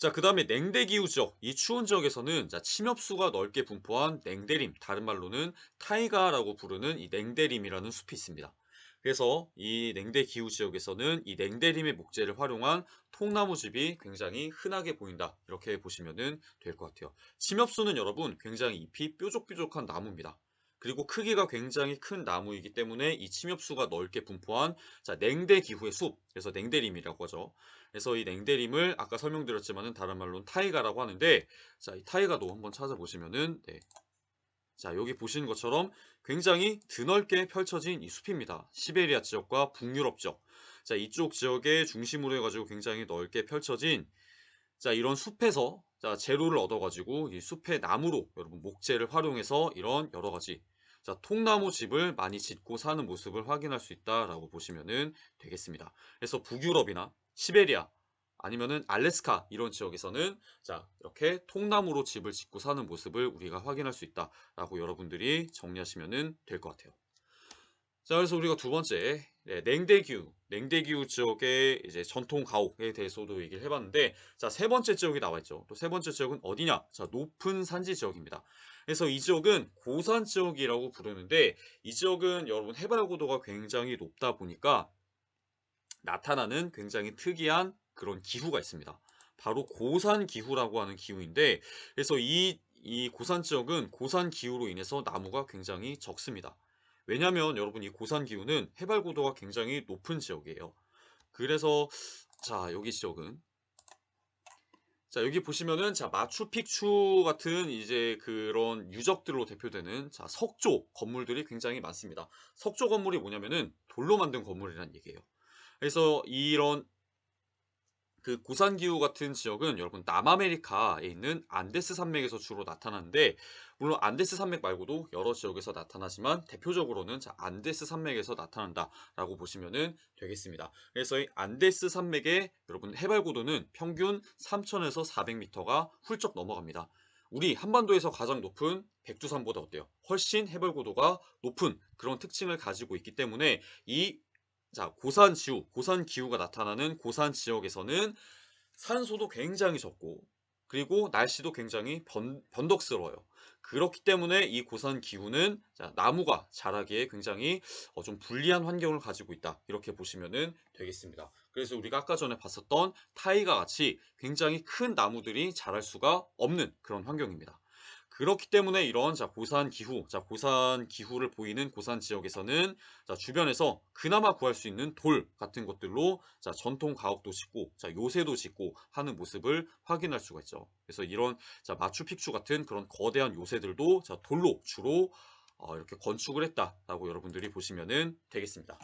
자, 그다음에 냉대기후 지역, 이 추운 지역에서는 자, 침엽수가 넓게 분포한 냉대림, 다른 말로는 타이가라고 부르는 이 냉대림이라는 숲이 있습니다. 그래서 이 냉대기후 지역에서는 이 냉대림의 목재를 활용한 통나무집이 굉장히 흔하게 보인다. 이렇게 보시면은 될 것 같아요. 침엽수는 여러분 굉장히 잎이 뾰족뾰족한 나무입니다. 그리고 크기가 굉장히 큰 나무이기 때문에 이 침엽수가 넓게 분포한 자, 냉대기후의 숲, 그래서 냉대림이라고 하죠. 그래서 이 냉대림을 아까 설명드렸지만은 다른 말로는 타이가라고 하는데, 자, 이 타이가도 한번 찾아보시면은, 네. 자, 여기 보시는 것처럼 굉장히 드넓게 펼쳐진 이 숲입니다. 시베리아 지역과 북유럽 지역. 자, 이쪽 지역의 중심으로 해가지고 굉장히 넓게 펼쳐진 자, 이런 숲에서 자, 재료를 얻어가지고 이 숲의 나무로 여러분 목재를 활용해서 이런 여러 가지 자, 통나무 집을 많이 짓고 사는 모습을 확인할 수 있다라고 보시면은 되겠습니다. 그래서 북유럽이나 시베리아 아니면은 알래스카 이런 지역에서는 자, 이렇게 통나무로 집을 짓고 사는 모습을 우리가 확인할 수 있다라고 여러분들이 정리하시면은 될 것 같아요. 자, 그래서 우리가 두 번째, 네, 냉대기후 지역의 이제 전통 가옥에 대해서도 얘기를 해봤는데, 자, 세 번째 지역이 나와 있죠. 또 세 번째 지역은 어디냐? 자, 높은 산지 지역입니다. 그래서 이 지역은 고산 지역이라고 부르는데, 이 지역은 여러분 해발 고도가 굉장히 높다 보니까 나타나는 굉장히 특이한 그런 기후가 있습니다. 바로 고산 기후라고 하는 기후인데, 그래서 이 고산 지역은 고산 기후로 인해서 나무가 굉장히 적습니다. 왜냐하면 여러분 이 고산 기후는 해발 고도가 굉장히 높은 지역이에요. 그래서 자, 여기 지역은 자, 여기 보시면은 자, 마추픽추 같은 이제 그런 유적들로 대표되는 자, 석조 건물들이 굉장히 많습니다. 석조 건물이 뭐냐면은 돌로 만든 건물이라는 얘기예요. 그래서 이런 그 고산기후 같은 지역은 여러분 남아메리카에 있는 안데스 산맥에서 주로 나타나는데, 물론 안데스 산맥 말고도 여러 지역에서 나타나지만 대표적으로는 자, 안데스 산맥에서 나타난다라고 보시면은 되겠습니다. 그래서 이 안데스 산맥의 여러분 해발 고도는 평균 3,000에서 400m가 훌쩍 넘어갑니다. 우리 한반도에서 가장 높은 백두산보다 어때요? 훨씬 해발 고도가 높은 그런 특징을 가지고 있기 때문에 이 자, 고산 기후가 나타나는 고산 지역에서는 산소도 굉장히 적고, 그리고 날씨도 굉장히 변덕스러워요. 그렇기 때문에 이 고산 기후는 자, 나무가 자라기에 굉장히 좀 불리한 환경을 가지고 있다. 이렇게 보시면은 되겠습니다. 그래서 우리가 아까 전에 봤었던 타이가 같이 굉장히 큰 나무들이 자랄 수가 없는 그런 환경입니다. 그렇기 때문에 이런 자, 고산 기후를 보이는 고산 지역에서는 자, 주변에서 그나마 구할 수 있는 돌 같은 것들로 자, 전통 가옥도 짓고 자, 요새도 짓고 하는 모습을 확인할 수가 있죠. 그래서 이런 자, 마추픽추 같은 그런 거대한 요새들도 자, 돌로 주로 이렇게 건축을 했다라고 여러분들이 보시면은 되겠습니다.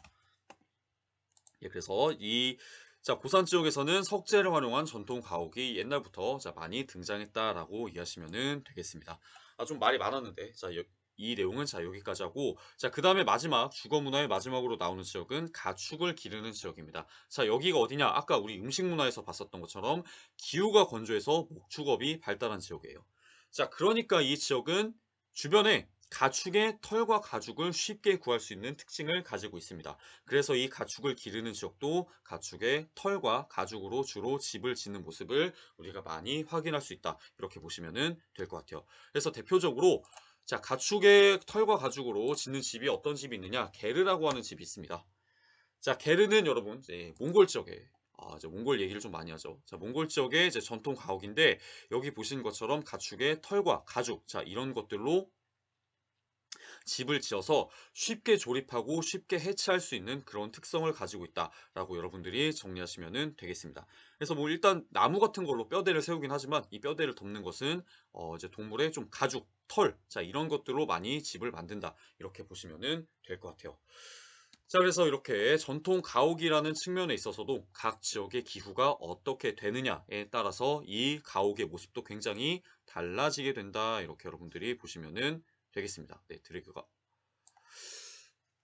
예, 그래서 이 자, 고산 지역에서는 석재를 활용한 전통 가옥이 옛날부터 자, 많이 등장했다라고 이해하시면 되겠습니다. 좀 말이 많았는데, 자, 이 내용은 자, 여기까지 하고, 자, 그 다음에 마지막, 주거 문화의 마지막으로 나오는 지역은 가축을 기르는 지역입니다. 자, 여기가 어디냐? 아까 우리 음식 문화에서 봤었던 것처럼 기후가 건조해서 목축업이 발달한 지역이에요. 자, 그러니까 이 지역은 주변에 가축의 털과 가죽을 쉽게 구할 수 있는 특징을 가지고 있습니다. 그래서 이 가축을 기르는 지역도 가축의 털과 가죽으로 주로 집을 짓는 모습을 우리가 많이 확인할 수 있다. 이렇게 보시면 될 것 같아요. 그래서 대표적으로 자, 가축의 털과 가죽으로 짓는 집이 어떤 집이 있느냐? 게르라고 하는 집이 있습니다. 자, 게르는 여러분 이제 몽골 지역에 이제 몽골 얘기를 좀 많이 하죠. 자, 몽골 지역의 이제 전통 가옥인데, 여기 보신 것처럼 가축의 털과 가죽, 자, 이런 것들로 집을 지어서 쉽게 조립하고 쉽게 해체할 수 있는 그런 특성을 가지고 있다라고 여러분들이 정리하시면 되겠습니다. 그래서 뭐 일단 나무 같은 걸로 뼈대를 세우긴 하지만 이 뼈대를 덮는 것은 이제 동물의 좀 가죽, 털, 자, 이런 것들로 많이 집을 만든다. 이렇게 보시면 될 것 같아요. 자, 그래서 이렇게 전통 가옥이라는 측면에 있어서도 각 지역의 기후가 어떻게 되느냐에 따라서 이 가옥의 모습도 굉장히 달라지게 된다. 이렇게 여러분들이 보시면 되겠습니다. 네, 드래그가.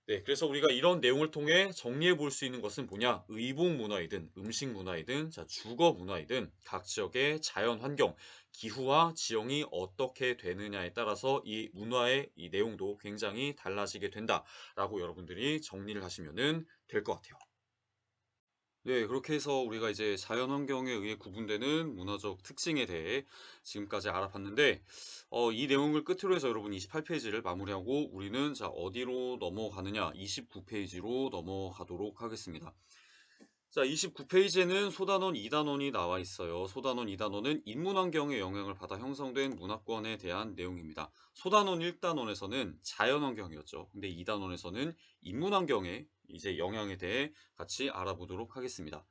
네, 그래서 우리가 이런 내용을 통해 정리해 볼 수 있는 것은 뭐냐? 의복 문화이든 음식 문화이든 자, 주거 문화이든 각 지역의 자연 환경, 기후와 지형이 어떻게 되느냐에 따라서 이 문화의 이 내용도 굉장히 달라지게 된다라고 여러분들이 정리를 하시면 될 것 같아요. 네, 그렇게 해서 우리가 이제 자연환경에 의해 구분되는 문화적 특징에 대해 지금까지 알아봤는데, 이 내용을 끝으로 해서 여러분 28페이지를 마무리하고 우리는 자, 어디로 넘어가느냐? 29페이지로 넘어가도록 하겠습니다. 자, 29페이지에는 소단원 2단원이 나와 있어요. 소단원 2단원은 인문환경의 영향을 받아 형성된 문화권에 대한 내용입니다. 소단원 1단원에서는 자연환경이었죠. 근데 2단원에서는 인문환경의 이제 영향에 대해 같이 알아보도록 하겠습니다.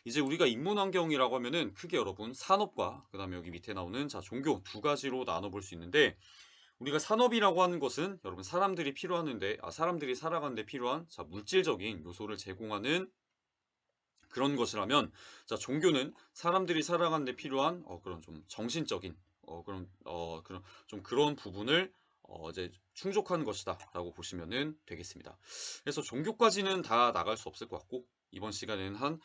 이제 우리가 인문환경이라고 하면은 크게 여러분 산업과 그다음에 여기 밑에 나오는 자 종교 두 가지로 나눠볼 수 있는데, 우리가 산업이라고 하는 것은 여러분 사람들이 필요하는데 사람들이 살아가는데 필요한 자 물질적인 요소를 제공하는 그런 것이라면, 자 종교는 사람들이 살아가는 데 필요한 그런 좀 정신적인 그런 좀 그런 부분을 이제 충족하는 것이다라고 보시면은 되겠습니다. 그래서 종교까지는 다 나갈 수 없을 것 같고, 이번 시간에는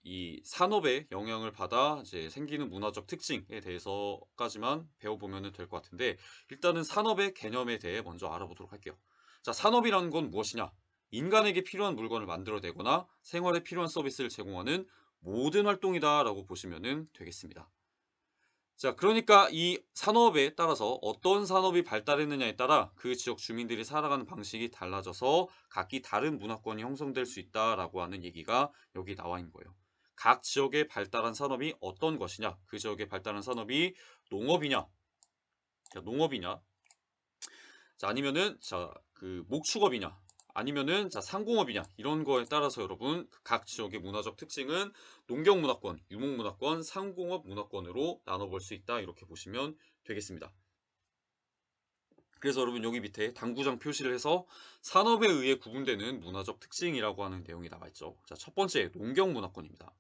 이 산업의 영향을 받아 이제 생기는 문화적 특징에 대해서까지만 배워보면 될 것 같은데, 일단은 산업의 개념에 대해 먼저 알아보도록 할게요. 자, 산업이라는 건 무엇이냐? 인간에게 필요한 물건을 만들어내거나 생활에 필요한 서비스를 제공하는 모든 활동이다라고 보시면 되겠습니다. 자, 그러니까 이 산업에 따라서 어떤 산업이 발달했느냐에 따라 그 지역 주민들이 살아가는 방식이 달라져서 각기 다른 문화권이 형성될 수 있다라고 하는 얘기가 여기 나와 있는 거예요. 각 지역에 발달한 산업이 어떤 것이냐? 그 지역에 발달한 산업이 농업이냐? 자, 농업이냐? 자, 아니면은 그 목축업이냐? 아니면은 상공업이냐? 이런 거에 따라서 여러분 각 지역의 문화적 특징은 농경 문화권, 유목 문화권, 상공업 문화권으로 나눠볼 수 있다. 이렇게 보시면 되겠습니다. 그래서 여러분 여기 밑에 당구장 표시를 해서 산업에 의해 구분되는 문화적 특징이라고 하는 내용이 나와 있죠. 자, 첫 번째 농경 문화권입니다.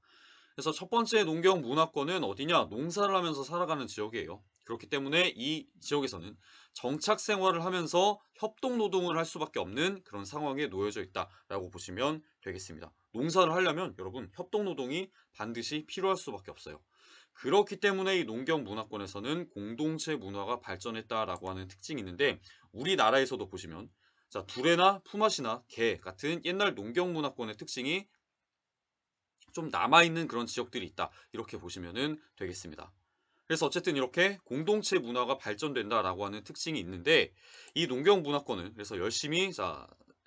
그래서 첫 번째 농경 문화권은 어디냐? 농사를 하면서 살아가는 지역이에요. 그렇기 때문에 이 지역에서는 정착 생활을 하면서 협동 노동을 할 수밖에 없는 그런 상황에 놓여져 있다라고 보시면 되겠습니다. 농사를 하려면 여러분 협동 노동이 반드시 필요할 수밖에 없어요. 그렇기 때문에 이 농경 문화권에서는 공동체 문화가 발전했다라고 하는 특징이 있는데, 우리나라에서도 보시면 자, 두레나 품앗이나 개 같은 옛날 농경 문화권의 특징이 좀 남아있는 그런 지역들이 있다. 이렇게 보시면 되겠습니다. 그래서 어쨌든 이렇게 공동체 문화가 발전된다라고 하는 특징이 있는데, 이 농경 문화권은 그래서 열심히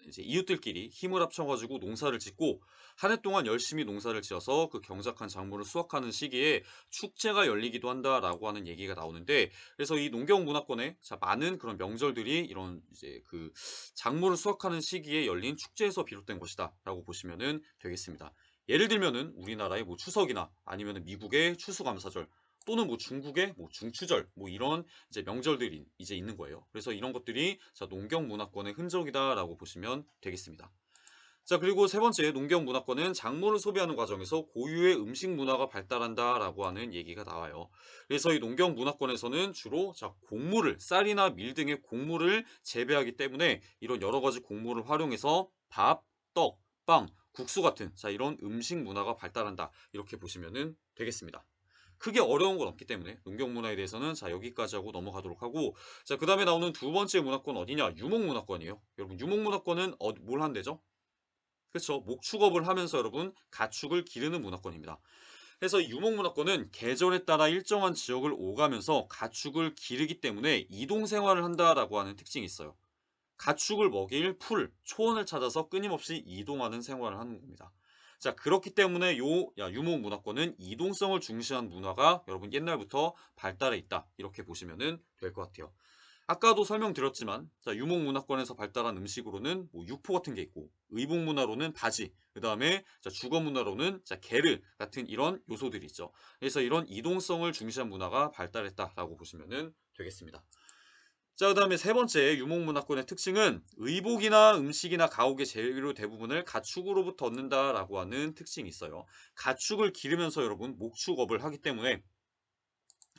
이제 이웃들끼리 힘을 합쳐가지고 농사를 짓고 한 해 동안 열심히 농사를 지어서 그 경작한 작물을 수확하는 시기에 축제가 열리기도 한다라고 하는 얘기가 나오는데, 그래서 이 농경 문화권에 많은 그런 명절들이 이런 이제 그 작물을 수확하는 시기에 열린 축제에서 비롯된 것이다라고 보시면 되겠습니다. 예를 들면은 우리나라의 뭐 추석이나 아니면은 미국의 추수감사절 또는 뭐 중국의 뭐 중추절 뭐 이런 이제 명절들이 이제 있는 거예요. 그래서 이런 것들이 농경 문화권의 흔적이다라고 보시면 되겠습니다. 자, 그리고 세 번째 농경 문화권은 작물을 소비하는 과정에서 고유의 음식 문화가 발달한다라고 하는 얘기가 나와요. 그래서 이 농경 문화권에서는 주로 곡물을 쌀이나 밀 등의 곡물을 재배하기 때문에 이런 여러 가지 곡물을 활용해서 밥, 떡, 빵, 국수 같은 이런 음식 문화가 발달한다. 이렇게 보시면 되겠습니다. 크게 어려운 건 없기 때문에 농경 문화에 대해서는 여기까지 하고 넘어가도록 하고, 자, 그다음에 나오는 두 번째 문화권 어디냐? 유목 문화권이에요. 여러분 유목 문화권은 뭘 한대죠? 그렇죠. 목축업을 하면서 여러분 가축을 기르는 문화권입니다. 그래서 유목 문화권은 계절에 따라 일정한 지역을 오가면서 가축을 기르기 때문에 이동 생활을 한다라고 하는 특징이 있어요. 가축을 먹일 풀, 초원을 찾아서 끊임없이 이동하는 생활을 하는 겁니다. 자, 그렇기 때문에 유목 문화권은 이동성을 중시한 문화가 여러분 옛날부터 발달해 있다. 이렇게 보시면 될 것 같아요. 아까도 설명드렸지만 유목 문화권에서 발달한 음식으로는 뭐 육포 같은 게 있고, 의복 문화로는 바지, 그다음에 주거 문화로는 게르 같은 이런 요소들이 있죠. 그래서 이런 이동성을 중시한 문화가 발달했다라고 보시면 되겠습니다. 자, 그다음에 세 번째 유목 문화권의 특징은 의복이나 음식이나 가옥의 재료 대부분을 가축으로부터 얻는다라고 하는 특징이 있어요. 가축을 기르면서 여러분 목축업을 하기 때문에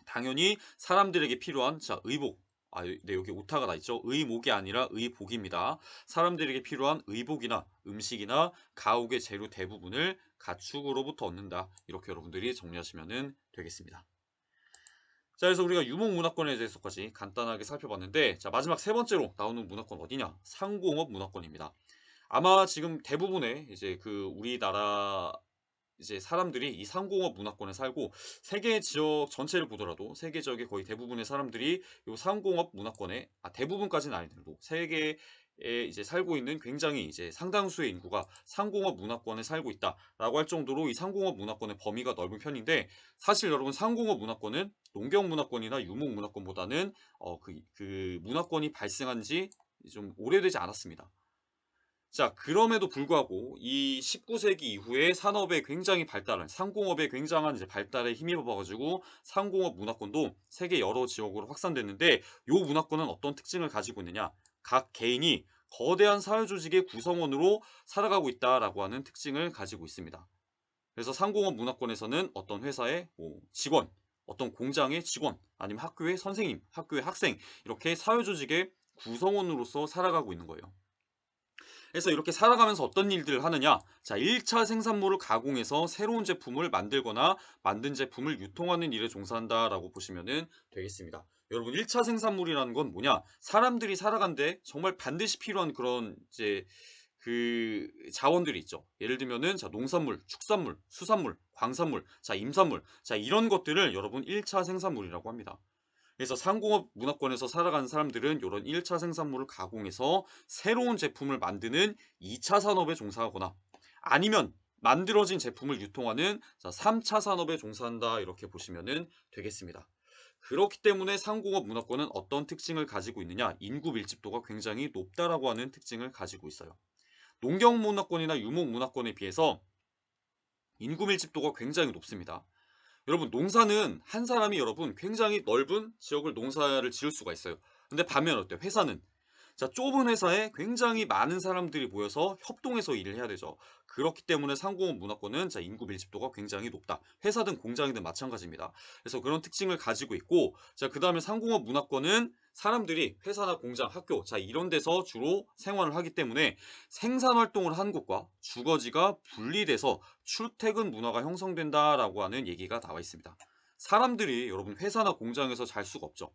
당연히 사람들에게 필요한 의복, 네, 여기 오타가 나 있죠. 의목이 아니라 의복입니다. 사람들에게 필요한 의복이나 음식이나 가옥의 재료 대부분을 가축으로부터 얻는다. 이렇게 여러분들이 정리하시면 되겠습니다. 자, 그래서 우리가 유목 문화권에 대해서까지 간단하게 살펴봤는데, 자, 마지막 세 번째로 나오는 문화권 어디냐? 상공업 문화권입니다. 아마 지금 대부분의 이제 그 우리나라 이제 사람들이 이 상공업 문화권에 살고 세계 지역 전체를 보더라도 세계 지역의 거의 대부분의 사람들이 요 상공업 문화권에 대부분까지는 아니더라도 세계에 이제 살고 있는 굉장히 이제 상당수의 인구가 상공업 문화권에 살고 있다라고 할 정도로 이 상공업 문화권의 범위가 넓은 편인데 사실 여러분 상공업 문화권은 농경 문화권이나 유목 문화권보다는 그 문화권이 발생한 지 좀 오래되지 않았습니다. 자 그럼에도 불구하고 이 19 세기 이후에 산업의 굉장히 발달한 상공업의 굉장한 이제 발달에 힘입어 가지고 상공업 문화권도 세계 여러 지역으로 확산됐는데 요 문화권은 어떤 특징을 가지고 있느냐. 각 개인이 거대한 사회 조직의 구성원으로 살아가고 있다라고 하는 특징을 가지고 있습니다. 그래서 상공업 문화권에서는 어떤 회사의 뭐 직원, 어떤 공장의 직원, 아니면 학교의 선생님, 학교의 학생 이렇게 사회 조직의 구성원으로서 살아가고 있는 거예요. 그래서 이렇게 살아가면서 어떤 일들을 하느냐. 자, 1차 생산물을 가공해서 새로운 제품을 만들거나 만든 제품을 유통하는 일에 종사한다라고 보시면 되겠습니다. 여러분 1차 생산물이라는 건 뭐냐? 사람들이 살아간데 정말 반드시 필요한 그런 이제 그 자원들이 있죠. 예를 들면은 자, 농산물, 축산물, 수산물, 광산물, 자, 임산물. 자, 이런 것들을 여러분 1차 생산물이라고 합니다. 그래서 상공업 문화권에서 살아가는 사람들은 이런 1차 생산물을 가공해서 새로운 제품을 만드는 2차 산업에 종사하거나 아니면 만들어진 제품을 유통하는 3차 산업에 종사한다 이렇게 보시면 되겠습니다. 그렇기 때문에 상공업 문화권은 어떤 특징을 가지고 있느냐 인구 밀집도가 굉장히 높다라고 하는 특징을 가지고 있어요. 농경 문화권이나 유목 문화권에 비해서 인구 밀집도가 굉장히 높습니다. 여러분 농사는 한 사람이 여러분 굉장히 넓은 지역을 농사를 지을 수가 있어요. 근데 반면 어때요? 회사는 자, 좁은 회사에 굉장히 많은 사람들이 모여서 협동해서 일을 해야 되죠. 그렇기 때문에 상공업 문화권은 자, 인구 밀집도가 굉장히 높다. 회사든 공장이든 마찬가지입니다. 그래서 그런 특징을 가지고 있고, 자, 그 다음에 상공업 문화권은 사람들이 회사나 공장, 학교, 자, 이런 데서 주로 생활을 하기 때문에 생산 활동을 하는 곳과 주거지가 분리돼서 출퇴근 문화가 형성된다라고 하는 얘기가 나와 있습니다. 사람들이 여러분 회사나 공장에서 잘 수가 없죠.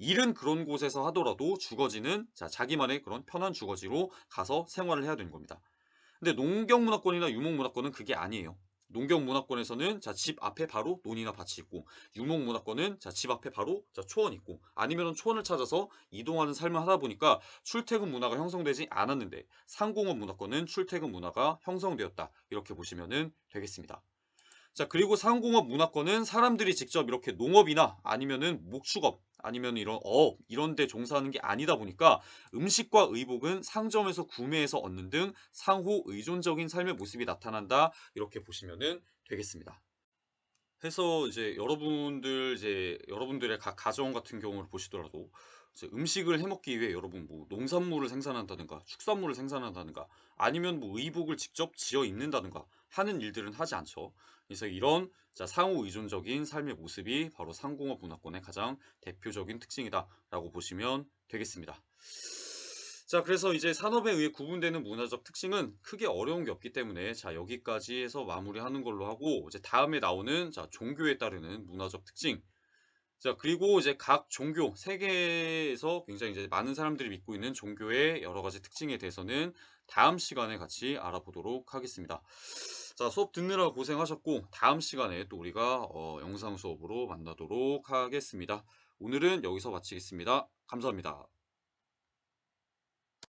일은 그런 곳에서 하더라도 주거지는 자, 자기만의 그런 편한 주거지로 가서 생활을 해야 되는 겁니다. 근데 농경 문화권이나 유목 문화권은 그게 아니에요. 농경 문화권에서는 자, 집 앞에 바로 논이나 밭이 있고 유목 문화권은 자, 집 앞에 바로 자, 초원이 있고 아니면 초원을 찾아서 이동하는 삶을 하다 보니까 출퇴근 문화가 형성되지 않았는데 상공업 문화권은 출퇴근 문화가 형성되었다. 이렇게 보시면 되겠습니다. 자, 그리고 상공업 문화권은 사람들이 직접 이렇게 농업이나 아니면은 목축업 아니면 이런 이런 데 종사하는 게 아니다 보니까 음식과 의복은 상점에서 구매해서 얻는 등 상호 의존적인 삶의 모습이 나타난다. 이렇게 보시면은 되겠습니다. 해서 이제 여러분들의 각 가정 같은 경우를 보시더라도 이제 음식을 해 먹기 위해 여러분 뭐 농산물을 생산한다든가 축산물을 생산한다든가 아니면 뭐 의복을 직접 지어 입는다든가 하는 일들은 하지 않죠. 그래서 이런 자, 상호 의존적인 삶의 모습이 바로 상공업 문화권의 가장 대표적인 특징이다라고 보시면 되겠습니다. 자, 그래서 이제 산업에 의해 구분되는 문화적 특징은 크게 어려운 게 없기 때문에 자, 여기까지 해서 마무리하는 걸로 하고 이제 다음에 나오는 자, 종교에 따르는 문화적 특징. 자, 그리고 이제 각 종교 세계에서 굉장히 이제 많은 사람들이 믿고 있는 종교의 여러 가지 특징에 대해서는 다음 시간에 같이 알아보도록 하겠습니다. 자, 수업 듣느라 고생하셨고 다음 시간에 또 우리가 영상 수업으로 만나도록 하겠습니다. 오늘은 여기서 마치겠습니다. 감사합니다.